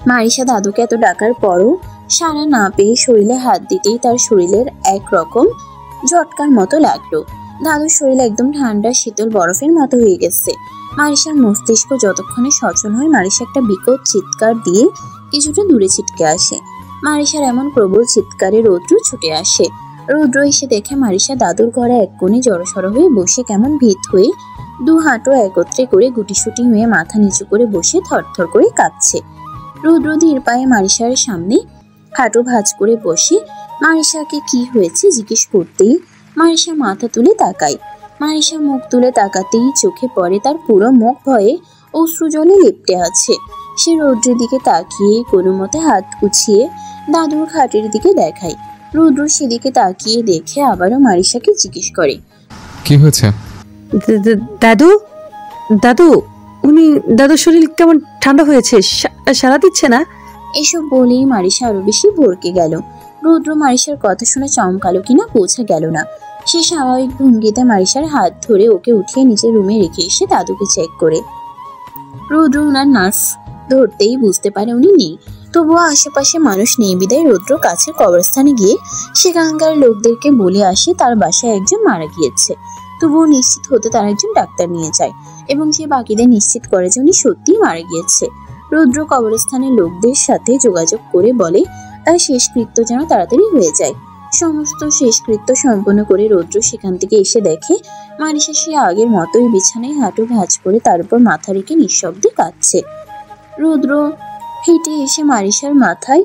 মারিশা দাদুকে এত ডাকার পরও সাড়া না পেয়ে শরীরে হাত দিতেই তার শরীরের একরকম ঝটকার মতো লাগলো। দাদুর শরীর একদম ঠান্ডা শীতল বরফের মতো হয়ে গেছে। মারিশার মস্তিষ্ক যতক্ষণে সচল হয়, মারিশা একটা বিকট চিৎকার দিয়ে কিছুটা দূরে ছিটকে আসে। মারিশার এমন প্রবল চিৎকারে রৌদ্র ছুটে আসে। রৌদ্র এসে দেখে মারিশা দাদুর ঘরে এক কোণে জড়সড় হয়ে বসে কেমন ভীত হয়ে দু হাঁটু একত্রে করে গুটিসুটি হয়ে মাথা নিচু করে বসে থরথর করে কাঁপছে। রৌদ্র ধীর পায়ে মারিশার সামনে হাঁটু ভাঁজ করে বসে মারিশাকে কি হয়েছে জিজ্ঞেস করতেই মারিশা মাথা তুলে তাকায়। মারিশা মুখ তুলে তাকাতেই চোখে পড়ে তার পুরো মুখ ভয়ে অশ্রু জলে লেপ্টে আছে। সে রৌদ্রের দিকে তাকিয়ে কোনো মতে হাত গুছিয়ে দাদুর খাটের দিকে দেখায়। রৌদ্র সেদিকে তাকিয়ে দেখে আবারও মারিশাকে জিজ্ঞেস করে, কি হয়েছে? দাদু দাদু উনি দাদুর শরীর কেমন ঠান্ডা হয়েছে, সারা দিচ্ছে না? এসব বলেই মারিশা আরো বেশি ভরকে গেল। রৌদ্র মারিশার কথা শুনে চমকালো কিনা বোঝা গেল না। সে স্বাভাবিক ভঙ্গিতে মারিশার হাত ধরে ওকে উঠিয়ে নিজের রুমে রেখে এসে দাদুকে চেক করে। রৌদ্র ওনার নার্ভ ধরতেই বুঝতে পারে উনি নেই। তবুও আশেপাশে মানুষ নেই বিদায় রৌদ্র কাছের কবরস্থানে গিয়ে সেখানকার লোকদেরকে বলে আসে তার বাসায় একজন মারা গিয়েছে। তবুও নিশ্চিত হতে তার একজন ডাক্তার নিয়ে যায় এবং সে বাকিদের নিশ্চিত করে যে উনি সত্যিই মারা গিয়েছে। রৌদ্র কবরস্থানের লোকদের সাথে যোগাযোগ করে বলে তার শেষকৃত্য যেন তাড়াতাড়ি হয়ে যায়। সমস্ত শেষকৃত্য সম্পন্ন করে রৌদ্র সেখান থেকে এসে দেখে মারিশা সে আগের মতোই বিছানায় হাঁটু ভাঁজ করে তার উপর মাথা রেখে নিঃশব্দে কাঁদছে। রৌদ্র হেঁটে এসে মারিশার মাথায়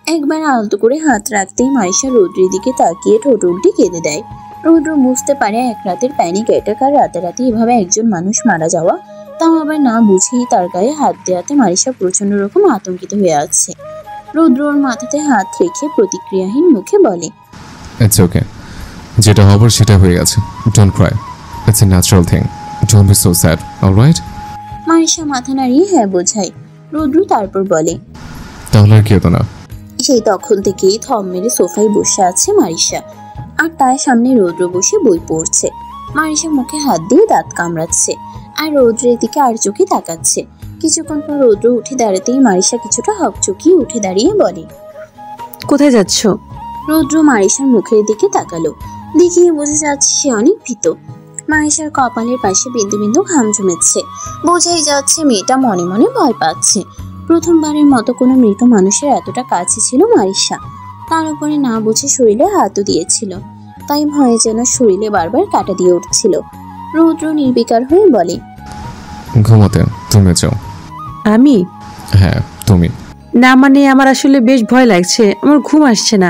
একবার আলতো করে হাত রাখতেই মারিশা রৌদ্রের দিকে তাকিয়ে ঠোঁট উল্টে কেঁদে দেয়। রৌদ্র বুঝতে পারে এক রাতের প্যানিক অ্যাটাক আর রাতারাতি এভাবে একজন মানুষ মারা যাওয়া, তাও আবার না বুঝেই তার গায়ে হাত দেওয়াতে মারিশা প্রচন্ড রকম আতঙ্কিত হয়ে আছে। রৌদ্র ওর মাথাতে হাত রেখে প্রতিক্রিয়াহীন মুখে বলে, ইটস ওকে, যেটা হবার সেটা হয়ে গেছে, don't Cry, it's a natural thing, don't be so sad, alright? Marisha মাথা নাড়িয়ে হ্যাঁ বোঝায়। রৌদ্র তারপর বলে, তাহলে আর কি হতো না? সেই তখন থেকেই থম মেরে সোফায় বসে আছে মারিশা, আর তার সামনে রৌদ্র বসে বই পড়ছে। মারিশা মুখে হাত দিয়ে দাঁত কামড়াচ্ছে আর রৌদ্রের দিকে আর চোখে তাকাচ্ছে। কিছুক্ষণ পর রৌদ্র উঠে দাঁড়াতেই মারিশা কিছুটা হকচকিয়ে উঠে দাঁড়িয়ে বলে, কোথায় যাচ্ছ? রৌদ্র মারিশার মুখের দিকে তাকালো। দেখিয়ে বোঝা যাচ্ছে সে অনেক ভীত। মারিশার কপালের পাশে বিন্দু বিন্দু ঘাম জমেছে। বোঝাই যাচ্ছে মেয়েটা মনে মনে ভয় পাচ্ছে। প্রথমবারের মতো কোনো মৃত মানুষের এতটা কাছে ছিল মারিশা। তার উপরে না বুঝে শরীরে হাতও দিয়েছিল, তাই ভয়ে যেন শরীরে বারবার কাটা দিয়ে উঠছিল। রৌদ্র নির্বিকার হয়ে বলে, ঘুমোতে, তুমি যাও। আমি? হ্যাঁ তুমি। না মানে আমার আসলে বেশ ভয় লাগছে, আমার ঘুম আসছে না।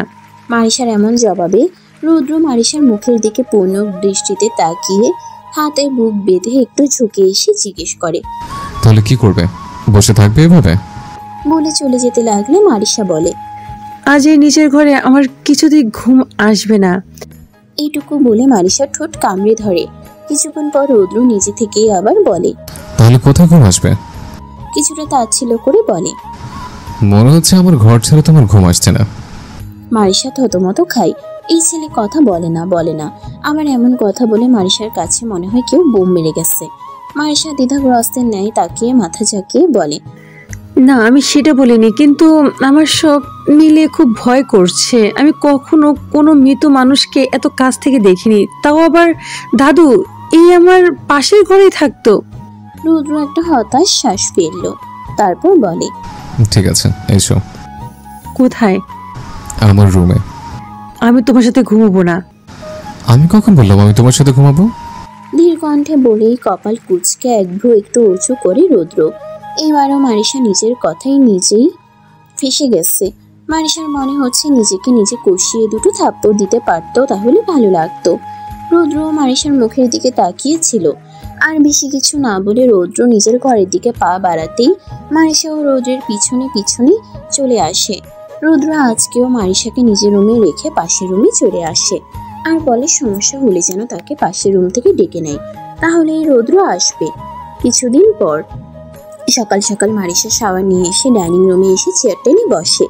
মারিশার এমন জবাবে রৌদ্র মারিশার মুখের দিকে পূর্ণ দৃষ্টিতে তাকিয়ে হাতে বুক বেঁধে একটু ঝুঁকে এসে জিজ্ঞেস করে, তাহলে কি করবে? বসে থাকবে এভাবে? বলে চলে যেতে লাগলে মারিশা বলে, আজ এই নিচের ঘরে আমার কিছুতেই ঘুম আসবে না। এইটুকু বলে মারিশার ঠোঁট কামড়ে ধরে। কিছুক্ষণ পর রৌদ্র নিজে থেকেই আবার বলে, তাহলে কোথায় ঘুম আসবে? কিছুটা তাচ্ছিল্য করে বলে, মনে হচ্ছে আমার ঘর ছেড়ে তোমার ঘুম আসছে না। মারিশা থতমত খায়। এই ছেলে কথা বলে না আবার এমন কথা বলে মারিশার কাছে মনে হয় কেউ বোম মেরে গেছে। মারিশা দ্বিধাগ্রস্তের ন্যায় তাকিয়ে মাথা ঝাঁকিয়ে বলে, না আমি সেটা বলিনি, কিন্তু আমার সব মিলে খুব ভয় করছে। আমি কখনো কোনো মৃত মানুষকে এত কাছ থেকে দেখিনি, তাও আবার দাদু এই আমার পাশের ঘরেই থাকতো। রৌদ্র একটা হতাশ শ্বাস ফেলল, তারপর বলে, ঠিক আছে এসো। কোথায়? আমার রুমে। আমি তোমার সাথে ঘুমাবো না। আমি কখন বললাম আমি তোমার সাথে ঘুমাবো? ধীর কণ্ঠে বলেই কপাল কুঁচকে এক ভ্রু একটু উঁচু করে রৌদ্র। এবারও মারিশা নিজের কথাই নিজেই ফেঁসে গেছে। মারিশার মনে হচ্ছে নিজেকে নিজে কষিয়ে দুটো থাপ্পড় দিতে পারতো, তাহলে ভালো লাগতো। রৌদ্র মারিশার মুখের দিকে তাকিয়েছিল। আর বেশি কিছু না বলে রৌদ্র নিজের ঘরের দিকে পা বাড়াতেই মারিশা ও রৌদ্রের পিছনে পিছনে চলে আসে। রৌদ্র আজকেও মারিশাকে নিজের রুমে রেখে পাশের রুমে চলে আসে আর বলে সমস্যা হলে যেন তাকে পাশের রুম থেকে ডেকে নেয়, তাহলে রৌদ্র আসবে। কিছুদিন পর সকাল সকাল মারিশা শাওয়ার নিয়ে এসে ডাইনিং রুমে এসে চেয়ার টেনে বসে।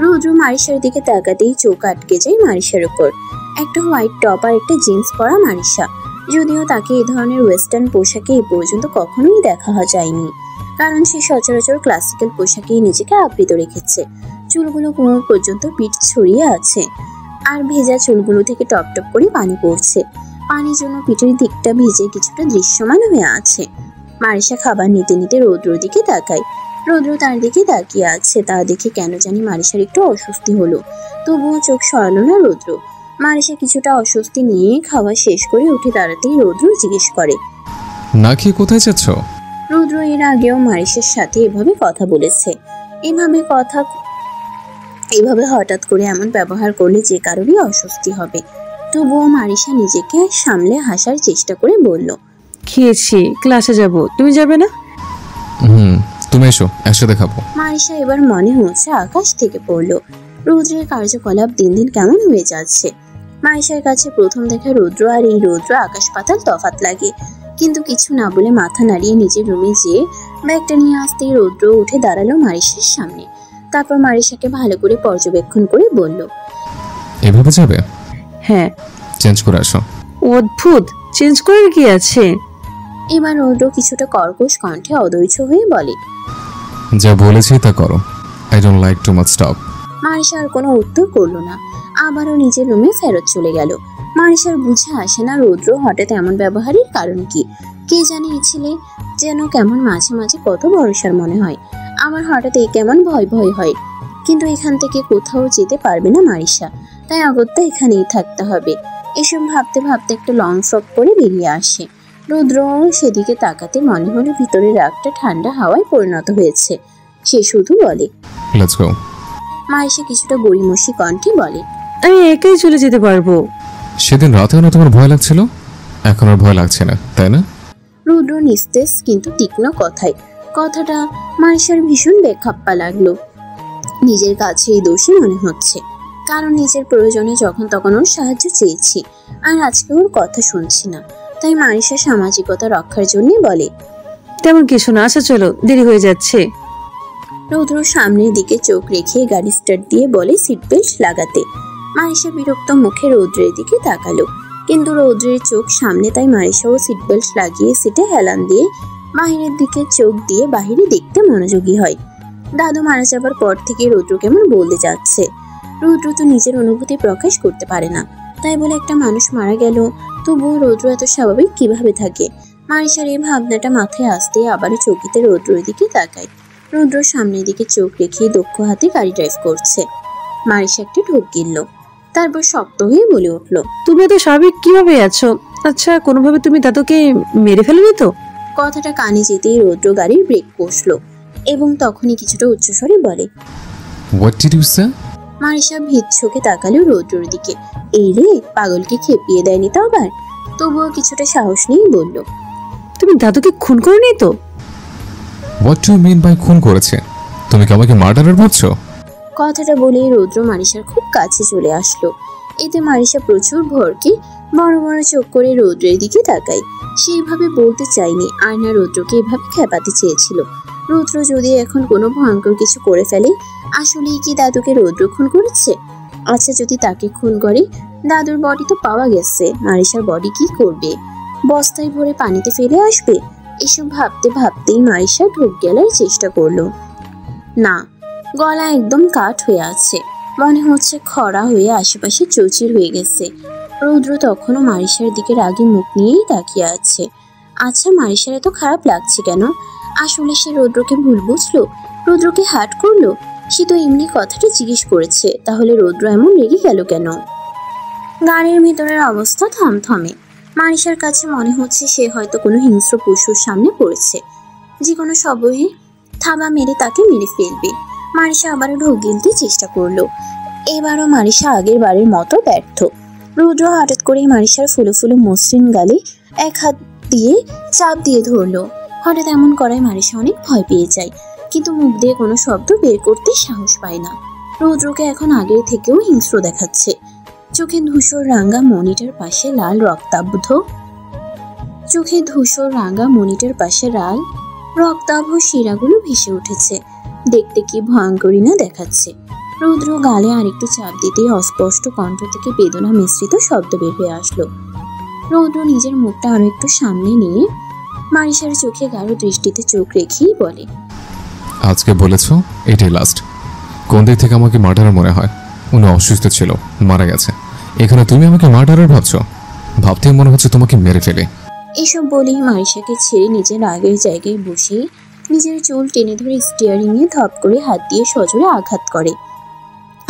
রৌদ্র মারিশার দিকে তাকাতেই চোখ আটকে যায় মারিশার উপর। একটা হোয়াইট টপ আর একটা জিন্স পরা মারিশা, যদিও তাকে এই ধরনের ওয়েস্টার্ন পোশাকে এই পর্যন্ত কখনোই দেখা যায়নি, কারণ সে সচরাচর ক্লাসিক্যাল পোশাকেই নিজেকে আবৃত রেখেছে। চুলগুলো কোমর পর্যন্ত পিঠ ছড়িয়ে আছে, আর ভেজা চুলগুলো থেকে টপ টপ করে পানি পড়ছে। পানির জন্য পিঠের দিকটা ভিজে কিছুটা দৃশ্যমান হয়ে আছে। মারিশা খাবার নিতে নিতে রৌদ্রর দিকে তাকায়। রৌদ্র তার দিকে তাকিয়ে আছে, তা দেখে কেন জানি মারিশার একটু অস্বস্তি হলো, তবুও চোখ সরালো না রৌদ্র। মারিশা কিছুটা অস্বস্তি নিয়ে খাওয়া শেষ করে উঠে দাঁড়াতেই রৌদ্র জিজ্ঞেস করে, না খেয়ে কোথায় যাচ্ছ? রৌদ্র এর আগেও মারিশার সাথে এভাবে কথা বলেছে। এভাবে হঠাৎ করে এমন ব্যবহার করলে যে কারোরই অস্বস্তি হবে। তবুও মারিশা নিজেকে সামলে হাসার চেষ্টা করে বলল, খেয়েছি, ক্লাসে যাব, তুমি যাবে না? তুমি এসো, একসাথে খাবো। মারিশা এবার মনে হচ্ছে আকাশ থেকে পড়লো। রৌদ্রের কার্যকলাপ দিন দিন কেমন হয়ে যাচ্ছে। মারিশার কাছে প্রথম দেখা রৌদ্র আর এই রৌদ্র আকাশ পাতাল তফাৎ লাগে। কিন্তু কিছু না বলে মাথা নাড়িয়ে নিজের রুমে যেয়ে ব্যাগটা নিয়ে আসতেই রৌদ্র উঠে দাঁড়ালো মারিশার সামনে। তারপর মারিশাকে ভালো করে পর্যবেক্ষণ করে বলল, এভাবে যাবে? হ্যাঁ। চেঞ্জ করে আসো। অদ্ভুত, চেঞ্জ করার কি আছে? এবার রৌদ্র কিছুটা কর্কশ কণ্ঠে অধৈর্য হয়ে বলে, যা বলেছি তা করো। I don't like too much talk. Marisha আর কোনো উত্তর করলো না, আবারও নিজের রুমে ফেরত চলে গেল। মারিশার বুঝে আসে না রৌদ্র হঠাৎ এমন ব্যবহারের কারণ কি। কে জানে এই ছেলে যেন কেমন মাঝে মাঝে কত ভরসার মনে হয়, আমার হঠাৎ এই কেমন ভয় ভয় হয়। কিন্তু এখান থেকে কোথাও যেতে পারবে না মারিশা, তাই অগত্যা এখানেই থাকতে হবে। এসব ভাবতে ভাবতে একটা লং ফ্রক পরে বেরিয়ে আসে। রৌদ্র সেদিকে তাকাতে মনে হলো ভিতরের রাগটা ঠান্ডা হাওয়ায় পরিণত হয়েছে। সে শুধু বলে, লেটস গো। মারিশা কিছুটা গড়িমসি কণ্ঠে বলে, আমি একাই চলে যেতে পারবো। সেদিন রাতেও না তোমার ভয় লাগছিল, এখন আর ভয় লাগছে না, তাই না? রৌদ্র নিস্তেজ কিন্তু তীক্ষ্ণ কথাটা মারিশার ভীষণ বেখাপ্পা লাগলো। নিজের কাছেই দোষী মনে হচ্ছে, কারণ নিজের প্রয়োজনে যখন তখন ওর সাহায্য চেয়েছি, আর আজকে ওর কথা শুনছি না। তাই মারিশা সামাজিকতা রক্ষার জন্য বলে, তেমন কিছু না, আচ্ছা চলো, দেরি হয়ে যাচ্ছে। রৌদ্র সামনের দিকে চোখ রেখে গাড়ি স্টার্ট দিয়ে বলে সিট বেল্ট লাগাতে। মারিশা বিরক্ত মুখে রৌদ্রের দিকে তাকালো, কিন্তু রৌদ্রের চোখ সামনে, তাই মারিশাও সিট বেল্ট লাগিয়ে সিটে হেলান দিয়ে বাহিরের দিকে চোখ দিয়ে বাহিরে দেখতে মনোযোগী হয়। দাদু মারা যাবার পর থেকে রৌদ্র কেমন বলতে যাচ্ছে। রৌদ্র তো নিজের অনুভূতি প্রকাশ করতে পারে না, তাই বলে একটা মানুষ মারা গেল, তবুও রৌদ্র এত স্বাভাবিক কিভাবে থাকে। মারিশার এই ভাবনাটা মাথায় আসতে আবারও চৌকিতে রৌদ্রের দিকে তাকায়। রৌদ্র সামনের দিকে চোখ রেখে দক্ষ হাতে গাড়ি ড্রাইভ করছে। মারিশা একটা ঢোক গিলল, তারপর শক্ত হয়ে বলে উঠল, তুমি এত স্বাভাবিক কিভাবে আছো? আচ্ছা, কোনোভাবে তুমি দাদুকে মেরে ফেলবে তো? কথাটা কানে যেতেই রৌদ্র গাড়ির ব্রেক কষলো এবং তখনই কিছুটা উচ্চস্বরে বলে, হোয়াট ডিড ইউ সে? মারিশা ভীত চোখে তাকালো রৌদ্রের দিকে। এই রে, পাগলকে খেপিয়ে দেয়নি তো আবার? তবুও কিছুটা সাহস নিয়ে বলল, তুমি দাদুকে খুন করনি তো? What do you mean by খুন করেছে? তুমি কি আমাকে মার্ডারার ভাবছো? কথাটা বলেই রৌদ্র মারিশার খুব কাছে চলে আসলো। এতে মারিশা প্রচুর ভরকে বড় বড় চোখ করে রৌদ্রের দিকে তাকায়। সে এভাবে বলতে চায়নি, আর না রৌদ্রকে এভাবে খেপাতে চেয়েছিল। রৌদ্র যদি এখন কোনো ভয়ঙ্কর কিছু করে ফেলে, আসলেই কি দাদুকে রৌদ্র খুন করেছে? আচ্ছা, যদি তাকে খুন করে, দাদুর বডি তো পাওয়া গেছে, মারিশার বডি কি করবে? বস্তায় ভরে পানিতে ফেলে আসবে? এসব ভাবতে ভাবতেই মারিশা ঢোক গেলার চেষ্টা করলো। না, গলা একদম কাঠ হয়ে আছে, মনে হচ্ছে খরা হয়ে আশেপাশে চৌচির হয়ে গেছে। রৌদ্র তখনও মারিশার দিকে রাগে মুখ নিয়েই তাকিয়ে আছে। আচ্ছা, মারিশার এত খারাপ লাগছে কেন? আসলে সে রৌদ্রকে ভুল বুঝলো, রৌদ্রকে হার্ট করলো? সে তো এমনি কথাটা জিজ্ঞেস করেছে, তাহলে রৌদ্র এমন রেগে গেল কেন? গাড়ির ভিতরের অবস্থা থমথমে। মারিশার কাছে মনে হচ্ছে সে হয়তো কোনো হিংস্র পশুর সামনে পড়েছে, যে কোনো সময়ে থাবা মেরে তাকে মেরে ফেলবে। মারিশা আবারও ঢোক গিলতে চেষ্টা করলো। এবারও মারিশা আগের বারের মতো ব্যর্থ। রৌদ্র হঠাৎ করেই মারিশার ফুলো ফুলো মসৃণ গালে এক হাত দিয়ে চাপ দিয়ে ধরলো। হঠাৎ এমন করায় মারিশা অনেক ভয় পেয়ে যায়, কিন্তু মুখ দিয়ে কোনো শব্দ বের করতে সাহস পায় না। রৌদ্রকে এখন আগের থেকেও হিংস্র দেখাচ্ছে। চোখে ধূসর রাঙ্গা মনিটার পাশে লাল রক্তাব্ধ চোখে ধূসর রাঙা মনিটের পাশে লাল রক্তাভ শিরাগুলো ভেসে উঠেছে। দেখতে কি ভয়ঙ্করী না দেখাচ্ছে। রৌদ্র গালে আরেকটু চাপ দিতেই অস্পষ্ট কণ্ঠ থেকে বেদনা মিশ্রিত শব্দ বের হয়ে আসলো। রৌদ্র নিজের মুখটা আরো একটু সামনে নিয়ে মারিশার চোখে গাঢ় দৃষ্টিতে চোখ রেখেই বলে, আজকে বলেছ এটাই লাস্ট। কোন দিক থেকে আমাকে মার্ডারার মনে হয়? উনি অসুস্থ ছিল, মারা গেছে। এখানে তুমি আমাকে মার্ডারার ভাবছো? ভাবতে মনে হচ্ছে তোমাকে মেরে ফেলে। এসব বলেই মারিশাকে ছেড়ে নিজের আগের জায়গায় বসে নিজের চুল টেনে ধরে স্টিয়ারিংয়ে ধপ করে হাত দিয়ে সজোরে আঘাত করে।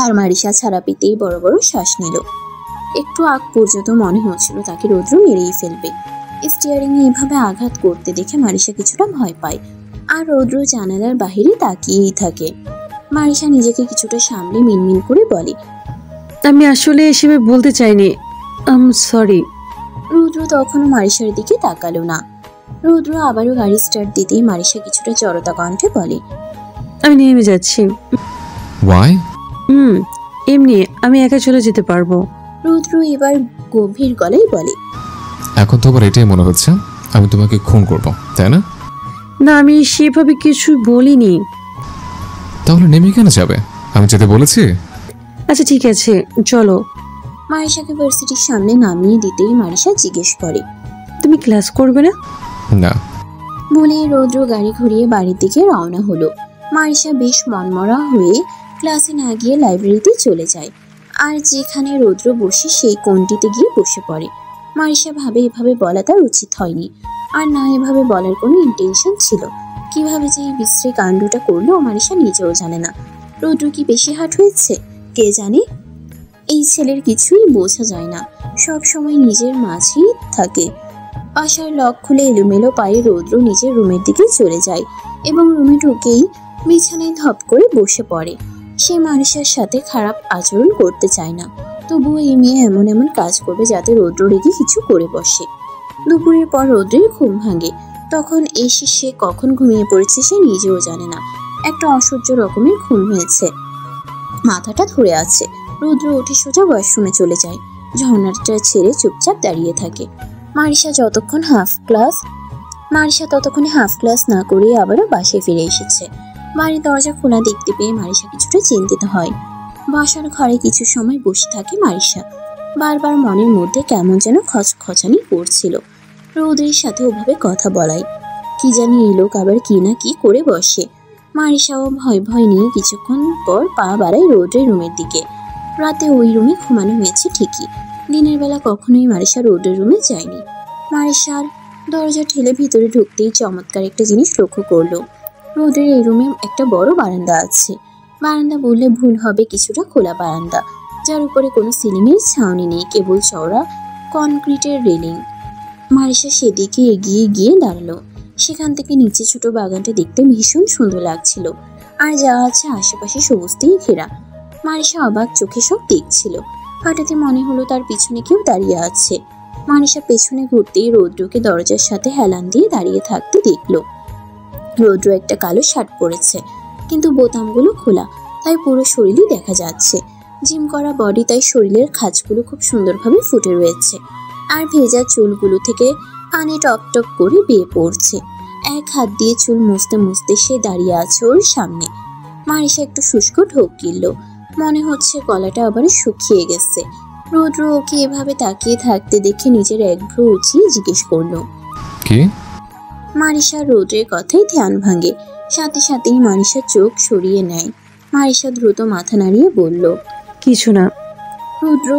আর মারিশা ছাড়া পেতেই বড় বড় শ্বাস নিল। একটু আগ পর্যন্ত মনে হচ্ছিল তাকে রৌদ্র মেরেই ফেলবে। স্টিয়ারিংয়ে এভাবে আঘাত করতে দেখে মারিশা কিছুটা ভয় পায়, আর রৌদ্র জানালার বাহিরে তাকিয়েই থাকে। মারিশা নিজেকে কিছুটা সামলে মিনমিন করে বলে, আমি আসলে এসবে বলতে চাইনি, সরি। রৌদ্র তখনও মারিশার দিকে তাকালো না। রৌদ্র আবারও গাড়ি স্টার্ট দিতেই মারিশা কিছুটা জড়তা কণ্ঠে বলে, আমি নেমে যাচ্ছি। ওয়াই? এমনি আমি একা চলে যেতে পারবো। রৌদ্র এবার গভীর গলায় বলে, এখন তো আবার এটাই মনে হচ্ছে আমি তোমাকে খুন করবো, তাই না? না, আমি সেভাবে কিছু বলিনি। তাহলে নেমে কেন যাবে? আমি যেতে বলেছি। আচ্ছা ঠিক আছে, চলো। মারিশাকে ভার্সিটির সামনে নামিয়ে দিতেই মারিশা জিজ্ঞেস করে, তুমি ক্লাস করবে না? না। বলে রৌদ্র গাড়ি ঘুরিয়ে বাড়ির দিকে রওনা হলো। মারিশা বেশ মনমরা হয়ে ক্লাসে না গিয়ে লাইব্রেরিতে চলে যায়। আর যেখানে রৌদ্র বসে সেই কোণটিতে গিয়ে বসে পড়ে। মারিশা ভাবে এভাবে বলা তার উচিত হয়নি, আর না এভাবে বলার কোনো ইন্টেনশন ছিল। কিভাবে যে এই বিশ্রী কাণ্ডটা করলো মারিশা নিজেও জানে না। রৌদ্র কি বেশি হাট হয়েছে কে জানে। এই ছেলের কিছুই বোঝা যায় না, সব সময় নিজের মাঝেই থাকে। বাসার লক খুলে এলোমেলো পায়ে রৌদ্র নিজের রুমের দিকে চলে যায় এবং রুমে ঢুকেই বিছানায় ধপ করে বসে পড়ে। সে মারিশার সাথে খারাপ আচরণ করতে চায় না, তবুও এই মেয়ে এমন এমন কাজ করবে যাতে রৌদ্র রেগে কিছু করে বসে। দুপুরের পর রৌদ্রের ঘুম ভাঙে। তখন এসে সে কখন ঘুমিয়ে পড়েছে সে নিজেও জানে না। একটা অসহ্য রকমের ঘুম হয়েছে, মাথাটা ধরে আছে। রৌদ্র উঠে সোজা ওয়াশরুমে চলে যায়। ঝর্ণাটা ছেড়ে চুপচাপ দাঁড়িয়ে থাকে। মারিশা ততক্ষণে হাফ ক্লাস না করে আবারও বাসায় ফিরে এসেছে। বাড়ির দরজা খোলা দেখতে পেয়ে মারিশা কিছুটা চিন্তিত হয়। বাসার ঘরে কিছু সময় বসে থাকে মারিশা। বারবার মনের মধ্যে কেমন যেন খচখচানি করছিল। রৌদ্রের সাথে ওভাবে কথা বলায় কি জানি এই লোক আবার কি না কি করে বসে। মারিশাও ভয় ভয় নিয়ে কিছুক্ষণ পর পা বাড়ায় রৌদ্রের রুমের দিকে। রাতে ওই রুমে ঘুমানো হয়েছে ঠিকই, দিনের বেলা কখনোই মারিশা রৌদ্রের রুমে যায়নি। মারিশার দরজা ঠেলে ভিতরে ঢুকতেই চমৎকার একটা জিনিস লক্ষ্য করলো। রৌদ্রের এই রুমে একটা বড় বারান্দা আছে। বারান্দা বললে ভুল হবে, কিছুটা খোলা বারান্দা, যার উপরে কোনো সিলিংয়ের ছাউনি নেই, কেবল চওড়া কনক্রিটের রেলিং। মারিশা সেদিকে এগিয়ে গিয়ে দাঁড়ালো। সেখান থেকে নিচে ছোট বাগানটা দেখতে ভীষণ সুন্দর লাগছিল, আর যা আছে আশেপাশে সবুজতেই ঘেরা। মারিশা অবাক চোখে সব দেখছিল। হঠাৎই মনে হলো তার পিছনে কেউ দাঁড়িয়ে আছে। মারিশা পেছনে ঘুরতেই রৌদ্রকে দরজার সাথে হেলান দিয়ে দাঁড়িয়ে থাকতে দেখলো। রৌদ্র একটা কালো শার্ট পরেছে, কিন্তু বোতামগুলো খোলা, তাই পুরো শরীরই দেখা যাচ্ছে। জিম করা বডি, তাই শরীরের খাঁজগুলো খুব সুন্দরভাবে ফুটে রয়েছে, আর ভেজা চুলগুলো থেকে পানি টপ টপ করে বেয়ে পড়ছে। এক হাত দিয়ে চুল মুছতে মুছতে সে দাঁড়িয়ে আছে ওর সামনে। মারিশা একটু শুষ্ক ঢোক গিলল, মনে হচ্ছে গলাটা আবার শুকিয়ে গেছে। রৌদ্র ওকে এভাবে তাকিয়ে থাকতে দেখে নিজের এক ভ্রু উঁচিয়ে জিজ্ঞেস করলো, কি? মারিশা রৌদ্রের কথাই ধ্যান ভাঙে, সাথে সাথেই মারিশা চোখ সরিয়ে নেয়। মারিশা দ্রুত মাথা নাড়িয়ে বলল, কিছু না। রৌদ্র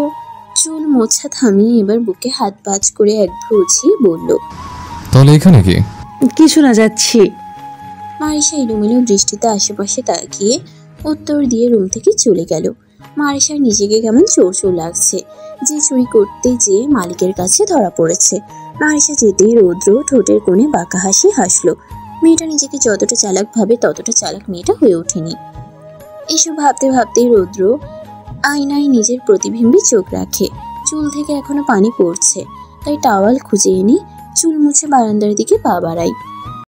চুল মোছা থামিয়ে এবার বুকে হাত বাজ করে এক ভ্রু উঁচিয়ে বলল, তাহলে এখানে কি? কিছু না, যাচ্ছি। মারিশা এলোমেলো দৃষ্টিতে আশেপাশে তাকিয়ে উত্তর দিয়ে রুম থেকে চলে গেল। মারিশার নিজেকে কেমন চোর চোর লাগছে, যে চুরি করতে যেয়ে মালিকের কাছে ধরা পড়েছে। মারিশা যেতেই রৌদ্র ঠোঁটের কোণে বাঁকা হাসি হাসলো। মেয়েটা নিজেকে যতটা চালাক ভাবে ততটা চালাক মেয়েটা হয়ে ওঠেনি। এসব ভাবতে ভাবতেই রৌদ্র আয়নায় নিজের প্রতিবিম্বে চোখ রাখে। চুল থেকে এখনো পানি পড়ছে, তাই টাওয়াল খুঁজে এনে চুল মুছে বারান্দার দিকে পা বাড়ায়।